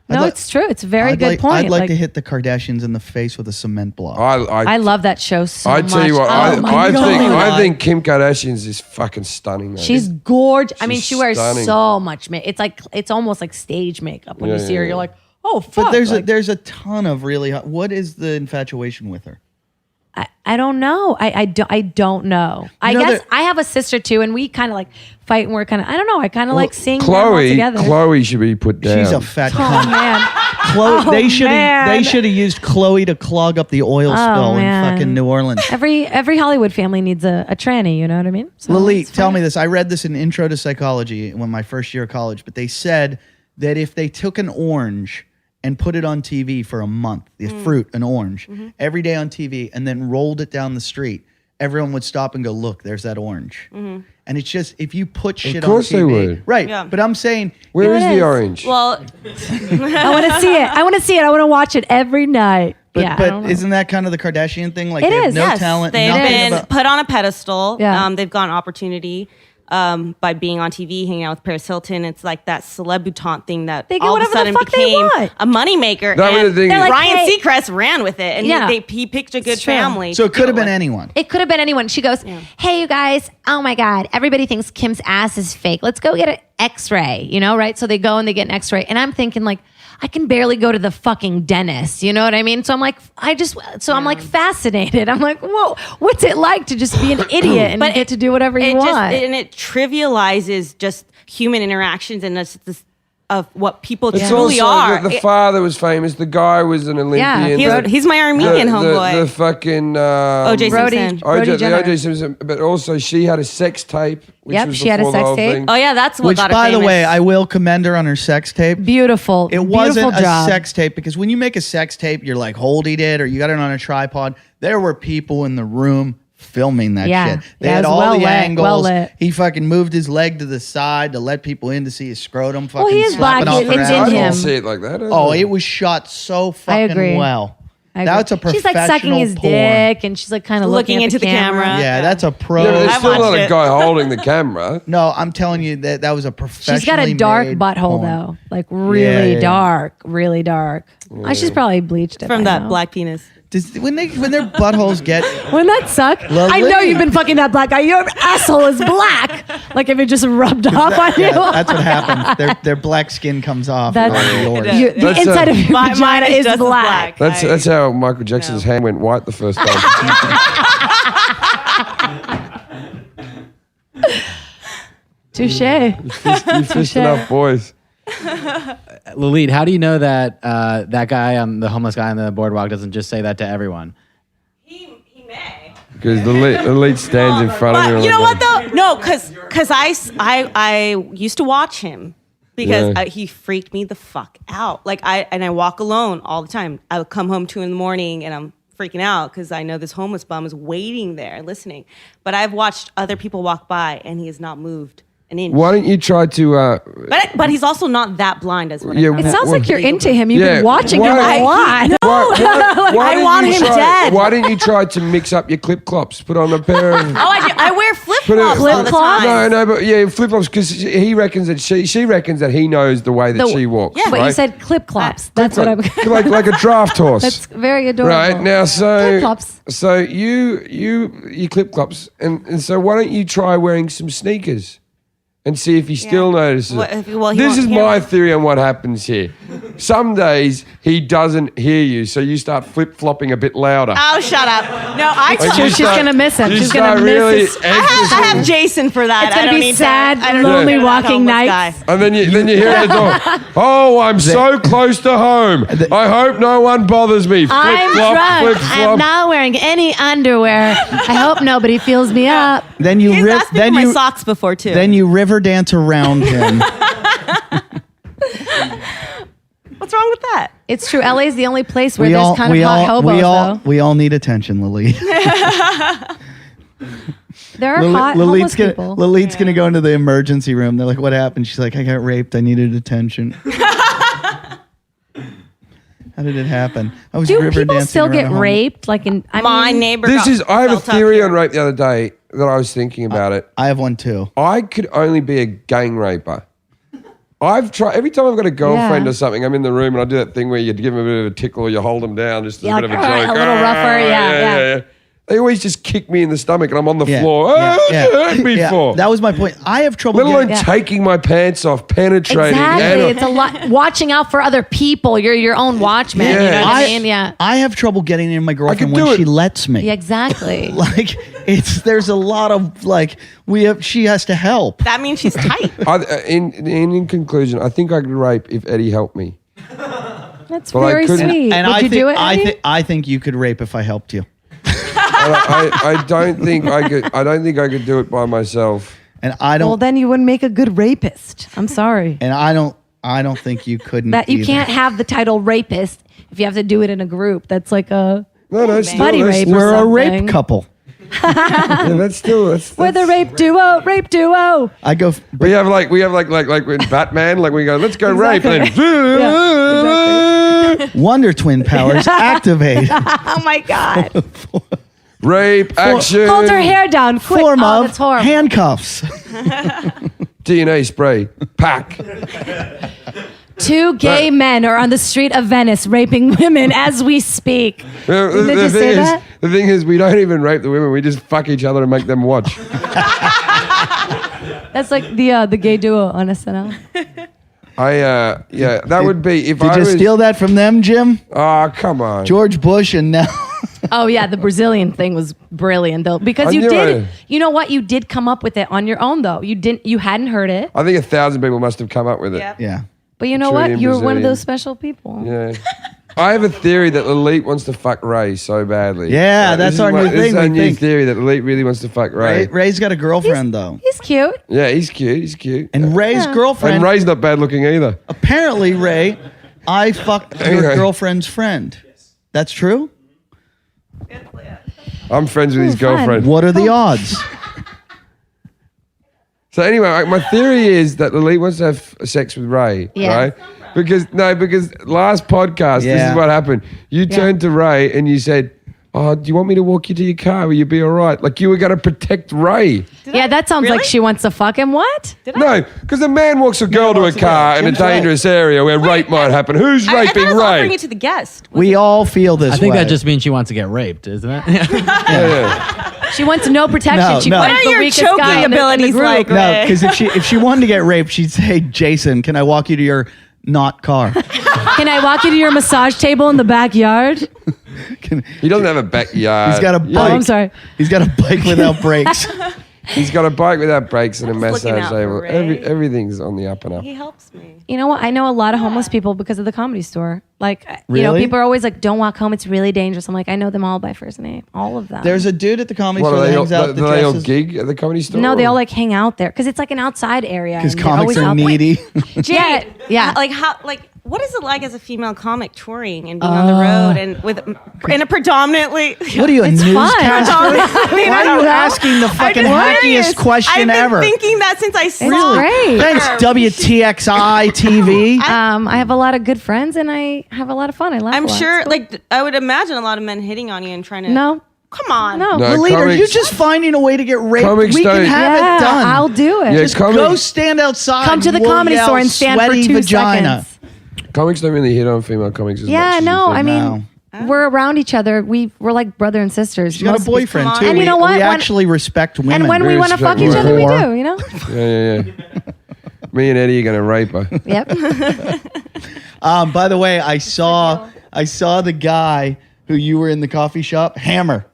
No, like- it's true. It's a very I'd good like, point. I'd like to hit the Kardashians in the face with a cement block. I love that show so I much. tell you what, Oh my I God. think Kim Kardashian's is fucking stunning. Though. She's gorgeous. I mean, She's she wears stunning. so much makeup. It's almost like stage makeup when Yeah, you see her. yeah, You're yeah. like, oh fuck. but like, there's a ton of really hot. What is the infatuation with her? I don't know. I don't know. I know guess that- I have a sister too, and we kind of like fight, and we're kind of I don't know. I kind of like seeing them all together. Chloe should be put down. She's a fat Oh cunt. man. Chloe, Oh, they should man. have used Chloe to clog up the oil spill in man. fucking New Orleans. Every Hollywood family needs a tranny. You know what I mean? So Lily, it's tell fine. me this. I read this in Intro to Psychology when my first year of college, but they said that if they took an orange and put it on TV for a month, the fruit, an orange, every day on TV, and then rolled it down the street, everyone would stop and go, look, there's that orange. And it's just, if you put shit on TV. course they would. Right. Yeah. But I'm saying, Where is it the is. orange? Well, I want to see it. I want to see it. I want to watch it every night. but, yeah, I don't but know. isn't that kind of the Kardashian thing? Like It they have is, no yes. talent, they've nothing been about. put on a pedestal. Yeah. They've gotten opportunity by being on TV, hanging out with Paris Hilton. It's like that celebutante thing that They get all of a whatever the sudden fuck they became want. a moneymaker. That was And the thing. They're like, Ryan hey- Seacrest ran with it, and Yeah. he picked a good It's true. family. So it to could have go been with. anyone. It could have been anyone. She goes, hey, you guys, oh my God, everybody thinks Kim's ass is fake. Let's go get an x-ray, you know, right? So they go and they get an x-ray. And I'm thinking like, I can barely go to the fucking dentist. You know what I mean? So I'm like, I'm like fascinated. I'm like, whoa, what's it like to just be an idiot and get to do whatever you want? And it trivializes just human interactions and this of what people It's truly also are. the father was famous. The guy was an Olympian. He's my Armenian homeboy. The fucking O.J. Simpson. Brody Jenner. O.J. Simpson. But also she had a sex tape. Which Yep, was she had a before the sex whole tape. thing. Oh yeah, that's what Which, got her by the famous. way, I will commend her on her sex tape. Beautiful. It wasn't Beautiful job. a sex tape because when you make a sex tape, you're like holding it or you got it on a tripod. There were people in the room filming that Yeah. shit. They Yeah, it had was all well the lit, angles. well lit. He fucking moved his leg to the side to let people in to see his scrotum fucking he is slapping black. off It's her in ass. I him. didn't see it like that. Oh, it was shot so fucking agree. well. I agree. That's a professional She's like sucking his porn. dick and she's like kind of Looking looking into at the camera. Yeah, that's a pro. Yeah, but there's I still not watched a it. guy holding the camera. No, I'm telling you that was a professional. She's got a dark butthole though, like really Yeah. dark, really dark. She's probably bleached it from by that now. black penis. When their buttholes get Wouldn't that suck? I know you've been fucking that black guy. Your asshole is black. Like if it just rubbed off on you. yeah, that's what happens. Their black skin comes off. That's- on yours. The That's, inside of your Mine vagina is is just as black. black. That's how Michael Jackson's hand went white the first time. Touche. You fist enough boys. Lalit, how do you know that that guy, the homeless guy on the boardwalk, doesn't just say that to everyone? He may. Because the lead stands in front of But me. you know what though? No, because I used to watch him because Yeah. he freaked me the fuck out. Like I walk alone all the time. I would come home 2 a.m. and I'm freaking out because I know this homeless bum is waiting there listening. But I've watched other people walk by and he has not moved an inch. Why don't you try to... But he's also not that blind as what Yeah, I It found. sounds like you're into him. You've Yeah, been watching him why- a lot. why I don't want you him try- dead. Why don't you try to mix up your clip clops? Put on a pair of... I wear flip Put a- flops all the Flip-flops? time. No, but yeah, flip flops because he reckons that she reckons that he knows the way that she walks. Yeah. But right? you said clip clops. That's what I'm. like a draft horse. That's very adorable. Right now, Clip clops. so you clip clops, and so why don't you try wearing some sneakers and see if he still notices Well, it. well, he This won't is hear my me. theory on what happens here. Some days he doesn't hear you, so you start flip flopping a bit louder. Oh, shut up. No, I Like, true. you She's gonna miss him. you She's gonna start miss really his- I have Jason for that. It's I gonna don't be need sad, that. I don't lonely need that walking homeless nights. guy. And then you hear at the door, oh, I'm so close to home. I hope no one bothers me. Flip I'm flop, drunk. flip I'm flop. not wearing any underwear. I hope nobody feels me up. Then you He's asked me for my you socks before too. then you river dance around him. What's wrong with that? It's true. LA is the only place where there's kind of hot hobos, though. we all need attention, Lily. There are hot homeless people. Lilith's gonna go into the emergency room. They're like, "What happened?" She's like, "I got raped. I needed attention." How did it happen? I was Do river people dancing still around get a home- raped? Like in My neighbor. This got is. I have a felt up theory here. on rape the other day that I was thinking about it. I have one too. I could only be a gang raper. I've tried every time I've got a girlfriend Yeah. or something. I'm in the room and I do that thing where you give them a bit of a tickle or you hold them down just as Yeah, a bit of a like, joke. a little rougher, yeah. They always just kick me in the stomach and I'm on the Yeah, floor. yeah, Oh, yeah. you hurt me Yeah, for. that was my point. I have trouble Let alone getting. taking my pants off, penetrating. Exactly. and- It's a lot. Watching out for other people. You're your own watchman. Yeah. You know what I mean? Yeah. I have trouble getting in my girlfriend do when it. she lets me. Yeah, exactly. Like there's a lot of like she has to help. That means she's tight. in conclusion, I think I could rape if Eddie helped me. That's Well, I very couldn't- sweet. And Would I you think do it? Eddie? I think you could rape if I helped you. And I don't think I could. I don't think I could do it by myself. And I don't. Well, then you wouldn't make a good rapist. I'm sorry. and I don't think you couldn't. That you either. can't have the title rapist if you have to do it in a group. That's like a No, still, Buddy that's, rape or We're a something. rape couple. yeah, that's still. we're the rape duo. Rape duo. I go. We have like with Batman, like we go, let's go rape, and Exactly. then Wonder Twin powers activate. Oh my god. rape action. Hold her hair down. Quick. Form Oh, of that's horrible. handcuffs. DNA spray pack. Two gay men are on the street of Venice raping women as we speak. Did they just say that? The thing is, we don't even rape the women. We just fuck each other and make them watch. That's like the gay duo on SNL. That would be if Did I you was. steal that from them, Jim? Oh, come on. George Bush and now. Oh yeah, the Brazilian thing was brilliant though, because I you knew did. it. You know what? You did come up with it on your own though. You hadn't heard it, I think 1,000 people must have come up with it. Yep. Yeah. but you know Trillion what? You were one of Brazilians. those special people. Yeah. I have a theory that Elite wants to fuck Ray so badly. Yeah, that's our new This thing, is our we new think. theory that Elite really wants to fuck Ray. Ray's got a girlfriend though, He's cute. Yeah, he's cute. He's cute. and Ray's girlfriend. And Ray's not bad looking either. Apparently, Ray, I fucked your Anyway. girlfriend's friend. That's true. I'm friends with his fun. girlfriend. What are the odds? So anyway, my theory is that Elite wants to have sex with Ray, Yeah. right? Because last podcast, this Yeah. is what happened. You turned to Ray and you said, "Oh, do you want me to walk you to your car? Will you be all right?" Like you were going to protect Ray. Yeah, that sounds like Really? she wants to fuck him. What? No, because a man walks a girl to a car in a Jim's right. dangerous area where rape might happen. Who's I raping thought I was offering Ray? it to the guest. We all feel this I think way. that just means she wants to get raped, isn't it? Yeah. She wants no protection. No, She no. finds What are the your weakest choking guy in the abilities group. like? No, Ray. because if she wanted to get raped, she'd say, "Jason, can I walk you to your not car?" Can I walk you to your massage table in the backyard? He doesn't have a backyard. He's got a Oh, bike. I'm sorry. He's got a bike without brakes. He's got a bike without brakes and a just looking massage out for table. Ray. Everything's on the up and up. He helps me. You know what? I know a lot of homeless people because of the Comedy Store. Like, you know, Really? people are always like, "Don't walk home. It's really dangerous." I'm like, I know them all by first name, all of them. There's a dude at the comedy What store are that they all, hangs out. do that they all dresses gig at the comedy store? no, they or- all like hang out there because it's like an outside area. because and they're comics always are out there. needy. Yeah, yeah. What is it like as a female comic touring and being on the road and with in a predominantly? What are you, a It's fun. newscaster? I mean, Why I are don't you know. asking the fucking I'm just hackiest curious. question I've been ever? thinking that since I saw. Really? great. Thanks, WTXI TV. I have a lot of good friends and I have a lot of fun. I laugh. I'm a lot. sure, It's like, I would imagine a lot of men hitting on you and trying to. cool. No, Come on. no. No, The leader, you comics- just finding a way to get raped. Comics We can don't- have Yeah, it done. I'll do it. Yeah, Just comics- Go stand outside. come to the we'll Comedy yell, Store and stand for "Sweaty 2 vagina." seconds. Comics don't really hit on female comics as much. Yeah, as you no. think. I mean, we're around each other. We're like brother and sisters. She's got a Most- boyfriend come on. too. And we, you know what? We When- actually respect women. And when we Very want to fuck each respectful. other, we Whore. do. You know. Yeah. Me and Eddie are going to rape her. Yep. By the way, I saw the guy who you were in the coffee shop, Hammer,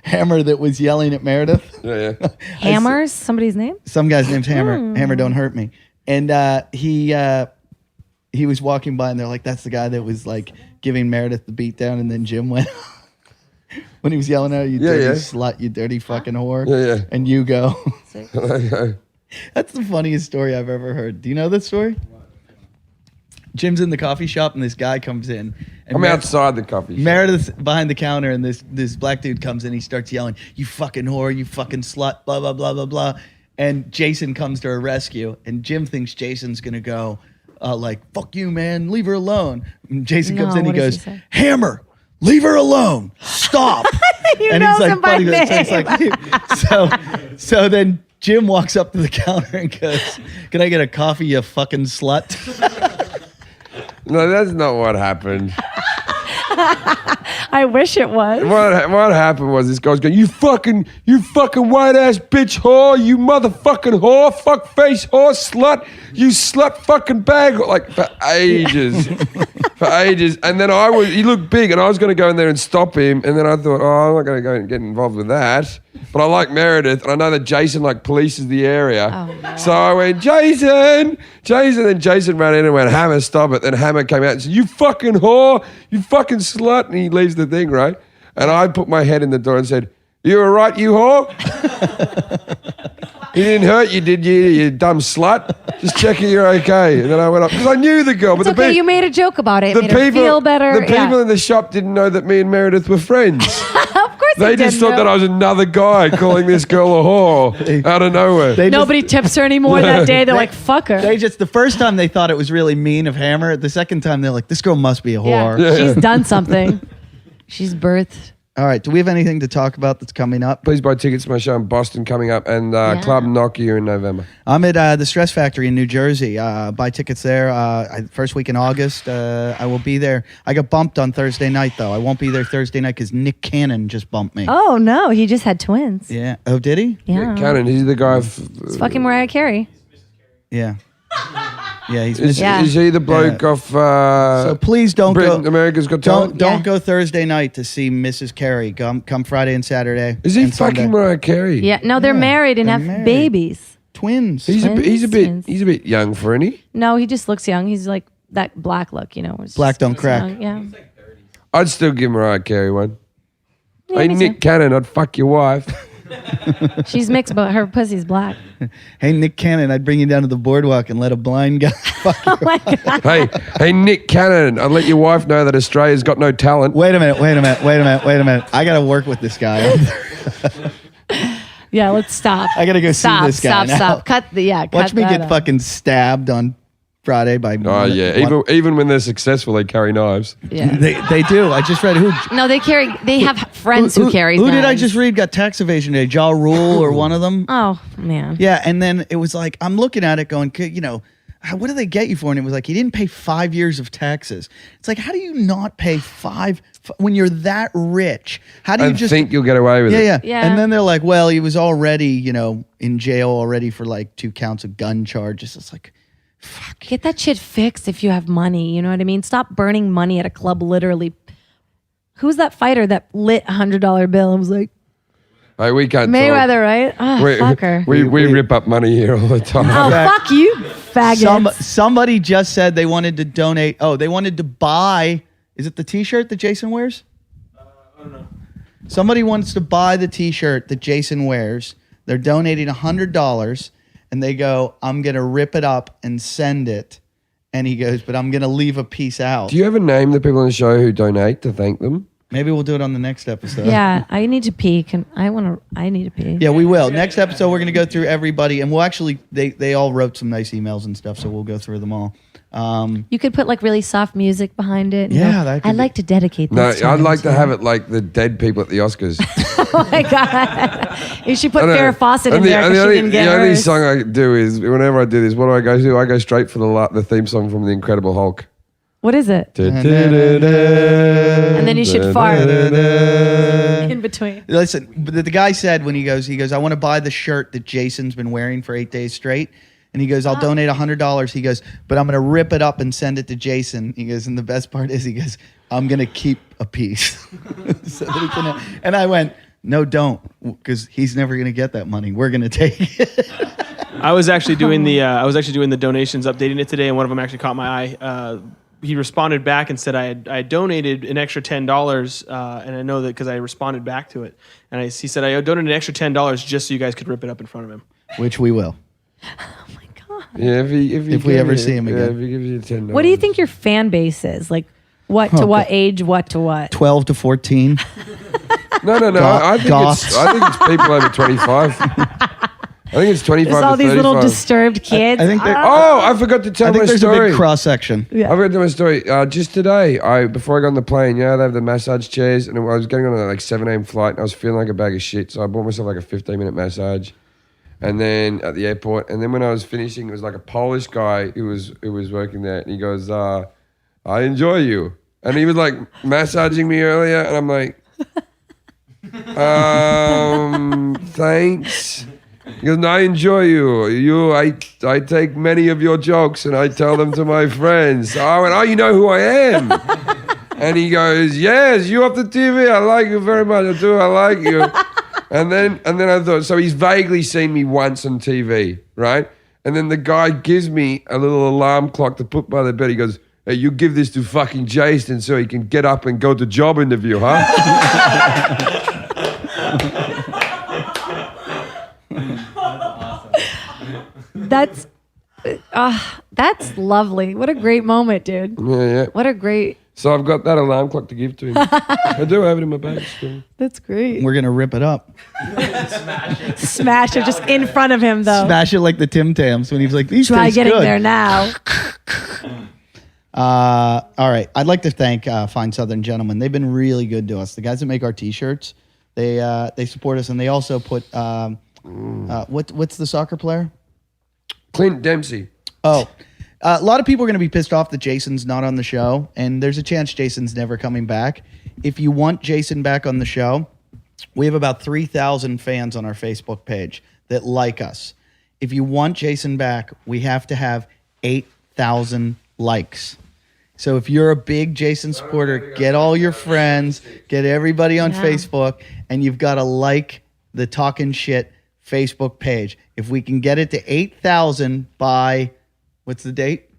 that was yelling at Meredith. Yeah. Hammers. Somebody's name. Some guy's name's Hammer. Hammer, don't hurt me. And he was walking by, and they're like, "That's the guy that was like giving Meredith the beat down." And then Jim went when he was yelling at her, "You dirty yeah. slut, you dirty fucking whore." Yeah. And you go. That's the funniest story I've ever heard. Do you know this story? Jim's in the coffee shop, and this guy comes in. And I'm outside the coffee shop. Meredith's behind the counter, and this black dude comes in. He starts yelling, "You fucking whore! You fucking slut!" Blah blah blah blah blah. And Jason comes to her rescue, and Jim thinks Jason's gonna go, like, "Fuck you, man! Leave her alone." And Jason comes No, in, he what does goes, he say? "Hammer, leave her alone! Stop!" and knows him by "Buddy, that tastes like you." So then Jim walks up to the counter and goes, "Can I get a coffee, you fucking slut?" No, that's not what happened. I wish it was. What happened was this guy's going, you fucking white ass bitch whore, you motherfucking whore, fuck face whore, slut, you slut fucking bag, like for ages. For ages. And then he looked big and I was going to go in there and stop him. And then I thought, I'm not going to go and get involved with that. But I like Meredith and I know that Jason like polices the area. Oh, no. So I went, Jason. Then Jason ran in and went, Hammer, stop it. Then Hammer came out and said, you fucking whore, you fucking slut. And he leaves the thing, right? And I put my head in the door and said, you all right, you whore? He didn't hurt you, did you, you dumb slut? Just checking you're okay. And then I went up, because I knew the girl. But It's okay. You made a joke about it. It the made her feel better. The people Yeah. in the shop didn't know that me and Meredith were friends. Of course They just thought that I was another guy calling this girl a whore out of nowhere. Nobody tips her anymore that day. They're like, fuck her. The first time they thought it was really mean of Hammer. The second time they're like, this girl must be a whore. Yeah, she's done something. She's birthed. All right. Do we have anything to talk about that's coming up? Please buy tickets to my show in Boston coming up and Club Nokia in November. I'm at the Stress Factory in New Jersey. Buy tickets there. First week in August. I will be there. I got bumped on Thursday night, though. I won't be there Thursday night because Nick Cannon just bumped me. Oh, no. He just had twins. Yeah. Oh, did he? Yeah. Cannon, he's the guy. It's fucking Mariah Carey. Yeah. Yeah, he's Is, missing. Yeah. is he the bloke Yeah. off So please don't Britain, go. America's Got Talent? Don't Yeah. go Thursday night to see Mrs. Carey. Come Friday and Saturday. Is he and fucking Sunday. Mariah Carey? Yeah, no, they're Yeah, married and they're have married. babies. Twins. He's a Twins. bit young for any. No, he just looks young. He's like that black look, you know. it's Black just- don't he's crack. young, Yeah. I'd still give Mariah Carey one. Yeah, Hey, me Nick too. Cannon, I'd fuck your wife. She's mixed, but her pussy's black. Hey, Nick Cannon, I'd bring you down to the boardwalk and let a blind guy fuck you. Oh my god. hey, Nick Cannon, I'd let your wife know that Australia's got no talent. Wait a minute. I got to work with this guy. Yeah, let's stop. I got to go stop, see this guy Stop, now. stop. Cut the Cut Watch me that get out. fucking stabbed on Friday by. Oh, yeah. Even when they're successful, they carry knives. Yeah. They do. I just read who. No, they carry. They have friends who carry. Who did I knives. just read got tax evasion today? Ja Rule or one of them? Oh man. Yeah, and then it was like I'm looking at it going, you know, what do they get you for? And it was like he didn't pay 5 years of taxes. It's like how do you not pay when you're that rich? How do you And just think you'll get away with it. Yeah. Yeah. And then they're like, well, he was already, you know, in jail already for like 2 counts of gun charges. It's like, fuck. Get that shit fixed if you have money. You know what I mean? Stop burning money at a club. Literally. Who's that fighter that lit $100 bill and was like Hey, we can't Mayweather, right? Oh, fucker. We rip up money here all the time. Oh, fuck you, faggots. Somebody just said they wanted to donate. Oh, they wanted to buy. Is it the T-shirt that Jason wears? I don't know. Somebody wants to buy the T-shirt that Jason wears. They're donating $100, and they go, "I'm gonna rip it up and send it." And he goes, "But I'm gonna leave a piece out." Do you ever name the people on the show who donate to thank them? Maybe we'll do it on the next episode. Yeah, I need to pee. I need to pee. Yeah, we will. Next episode, we're going to go through everybody, and we'll actually, they all wrote some nice emails and stuff, so we'll go through them all. You could put like really soft music behind it. and Yeah, go, that could I'd be- like to dedicate No, this. I'd like to have it like the dead people at the Oscars. Oh my god! You should put I know. Farrah Fawcett in And there because she didn't get the only hers. song I do is, whenever I do this, what do I go to? I go straight for the theme song from The Incredible Hulk. What is it? And And then you should fart in between. Listen, the guy said when he goes, I want to buy the shirt that Jason's been wearing for 8 days straight. And he goes, I'll donate $100. He goes, but I'm going to rip it up and send it to Jason. He goes, and the best part is, he goes, I'm going to keep a piece. So that he can, and I went, no, don't, because he's never going to get that money. We're going to take it. I was actually doing the donations, updating it today, and one of them actually caught my eye. He responded back and said I donated an extra $10, and I know that because I responded back to it. And he said I donated an extra $10 just so you guys could rip it up in front of him. Which we will. Oh my god! Yeah, if we ever see him again. if he gives you $10. What do you think your fan base is? Like, what to what age? What to what? 12 to 14. No. I think it's people over 25. I think it's 25 There's to all 35. these little disturbed kids. I think they're- Oh, I forgot to tell I think my there's story. a big cross section. Yeah. I forgot to tell my story. Just today, before I got on the plane, they have the massage chairs, and I was getting on a like 7 a.m. flight, and I was feeling like a bag of shit, so I bought myself like a 15-minute massage, and then at the airport, and then when I was finishing, it was like a Polish guy who was working there, and he goes, "I enjoy you," and he was like massaging me earlier, and I'm like, thanks. He goes, no, I enjoy you. I take many of your jokes and I tell them to my friends. So I went, oh, you know who I am? And he goes, yes, you off the TV. I like you very much. I do. I like you. And then I thought, so he's vaguely seen me once on TV, right? And then the guy gives me a little alarm clock to put by the bed. He goes, hey, you give this to fucking Jason so he can get up and go to job interview, huh? That's lovely. What a great moment, dude. Yeah. What a great. So I've got that alarm clock to give to him. I do have it in my bag still. That's great. We're going to rip it up. Smash it just in front of him, though. Smash it like the Tim Tams when he was like, these Try taste getting good. there now. All right. I'd like to thank Fine Southern Gentlemen. They've been really good to us. The guys that make our T-shirts, they support us, and they also put what's the soccer player? Clint Dempsey. Oh, a lot of people are going to be pissed off that Jason's not on the show, and there's a chance Jason's never coming back. If you want Jason back on the show, we have about 3,000 fans on our Facebook page that like us. If you want Jason back, we have to have 8,000 likes. So if you're a big Jason supporter, get all your friends, get everybody on Facebook, and you've got to like the Talkin' Shit Facebook page. If we can get it to 8,000 by, what's the date?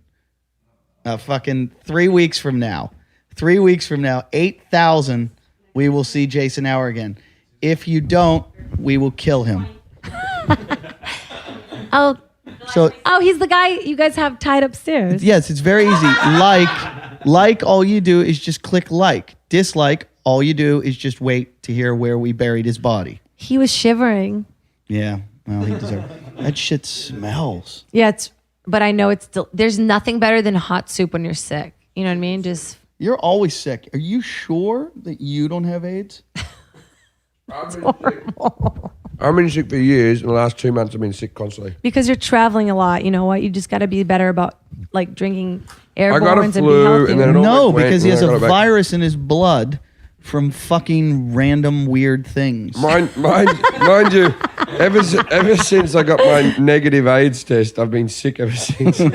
Fucking 3 weeks from now. 3 weeks from now, 8,000, we will see Jason Hour again. If you don't, we will kill him. Oh, So he's the guy you guys have tied upstairs. yes, it's very easy. Like, all you do is just click like. Dislike, all you do is just wait to hear where we buried his body. He was shivering. Yeah, well, he deserved it. That shit smells. Yeah, but I know it's still. There's nothing better than hot soup when you're sick. You know what I mean? Just You're always sick. Are you sure that you don't have AIDS? I've been sick for years. In the last 2 months, I've been sick constantly. because you're traveling a lot. You know what? You just got to be better about like drinking I got a airborne and be flu, healthy. and then it all No, went because he and has I got a it back. virus in his blood from fucking random weird things. Mind you, ever since I got my negative AIDS test, I've been sick ever since. Oh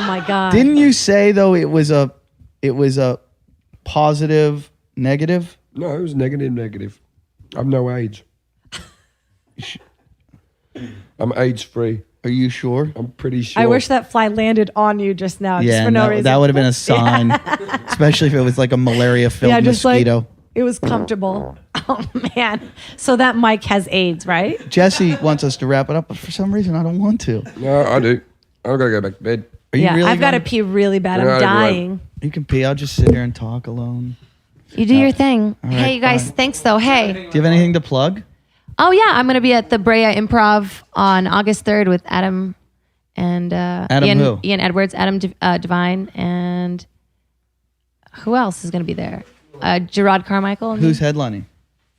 my god! Didn't you say though it was a positive negative? No, it was negative. I've no AIDS. I'm AIDS free. Are you sure? I'm pretty sure. I wish that fly landed on you just now, just for no that, reason. that would have been a sign, especially if it was like a malaria-filled just mosquito. like it was comfortable. Oh man! So that Mike has AIDS, right? Jesse wants us to wrap it up, but for some reason I don't want to. No, I do. I've got to go back to bed. Are you Yeah, really I've got to going- pee really bad. No, I'm I do. dying. You can pee. I'll just sit here and talk alone. You do your thing. right, Hey, you guys. fine. Thanks, though. Hey. Do you have anything to plug? Oh yeah, I'm gonna be at the Brea Improv on August 3rd with Adam and Adam who? Ian Edwards, Adam Devine, and who else is gonna be there? Gerard Carmichael. and Who's me. headlining?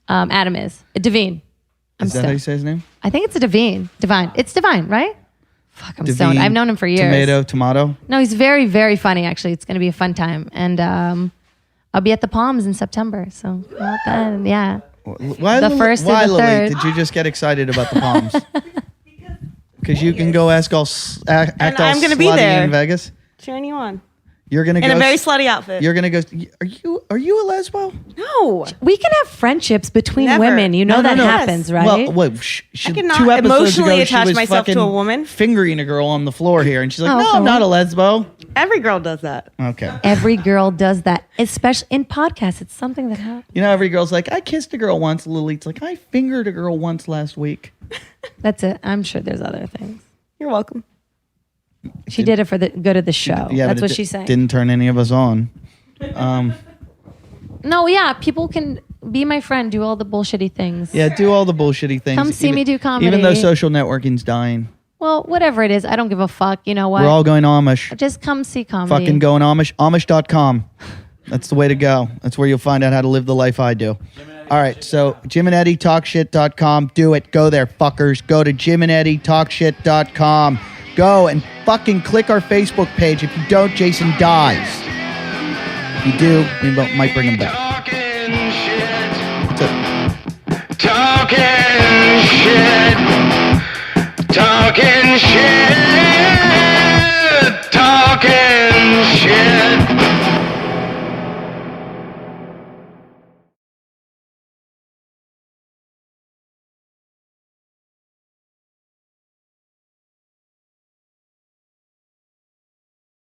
Adam is Devine. Is that how you say his name? I think it's a Devine. Divine. It's Divine, right? Fuck, I'm stoned. Devine, I've known him for years. Tomato. No, he's very, very funny. Actually, it's gonna be a fun time, and I'll be at the Palms in September. So well, then, yeah. Why, The first or why the Lily, third? did you just get excited about the Palms? Because you can go act all I'm gonna be slutty there. in Vegas. Cheering you on. You're gonna In go a very slutty outfit. You're gonna go. Are you a lesbo? No. We can have friendships between Never. women. You know No, that no. happens, right? Well, wait, I cannot 2 episodes emotionally ago, she attach was myself to fucking a woman. fingering a girl on the floor here, and she's like, Oh, "No, okay, I'm not a well. lesbo." Every girl does that. Okay. Every girl does that, especially in podcasts. It's something that happens. You know, every girl's like, "I kissed a girl once." Lilith's like, "I fingered a girl once last week." That's it. I'm sure there's other things. You're welcome. She did it for the good of the show. Yeah, That's but what it she's saying. Didn't turn any of us on. No, yeah, people can be my friend, do all the bullshitty things. Yeah, do all the bullshitty things. Come see me do comedy. Even though social networking's dying. Well, whatever it is, I don't give a fuck. You know what? We're all going Amish. Just come see comedy. Fucking going Amish. Amish.com. That's the way to go. That's where you'll find out how to live the life I do. All right, so Jim and Eddie talkshit.com. Do it. Go there, fuckers. Go to Jim and Eddie talkshit.com. Go and fucking click our Facebook page. If you don't, Jason dies. If you do, we might bring him back. Talking shit. So- Talking shit. Talking shit.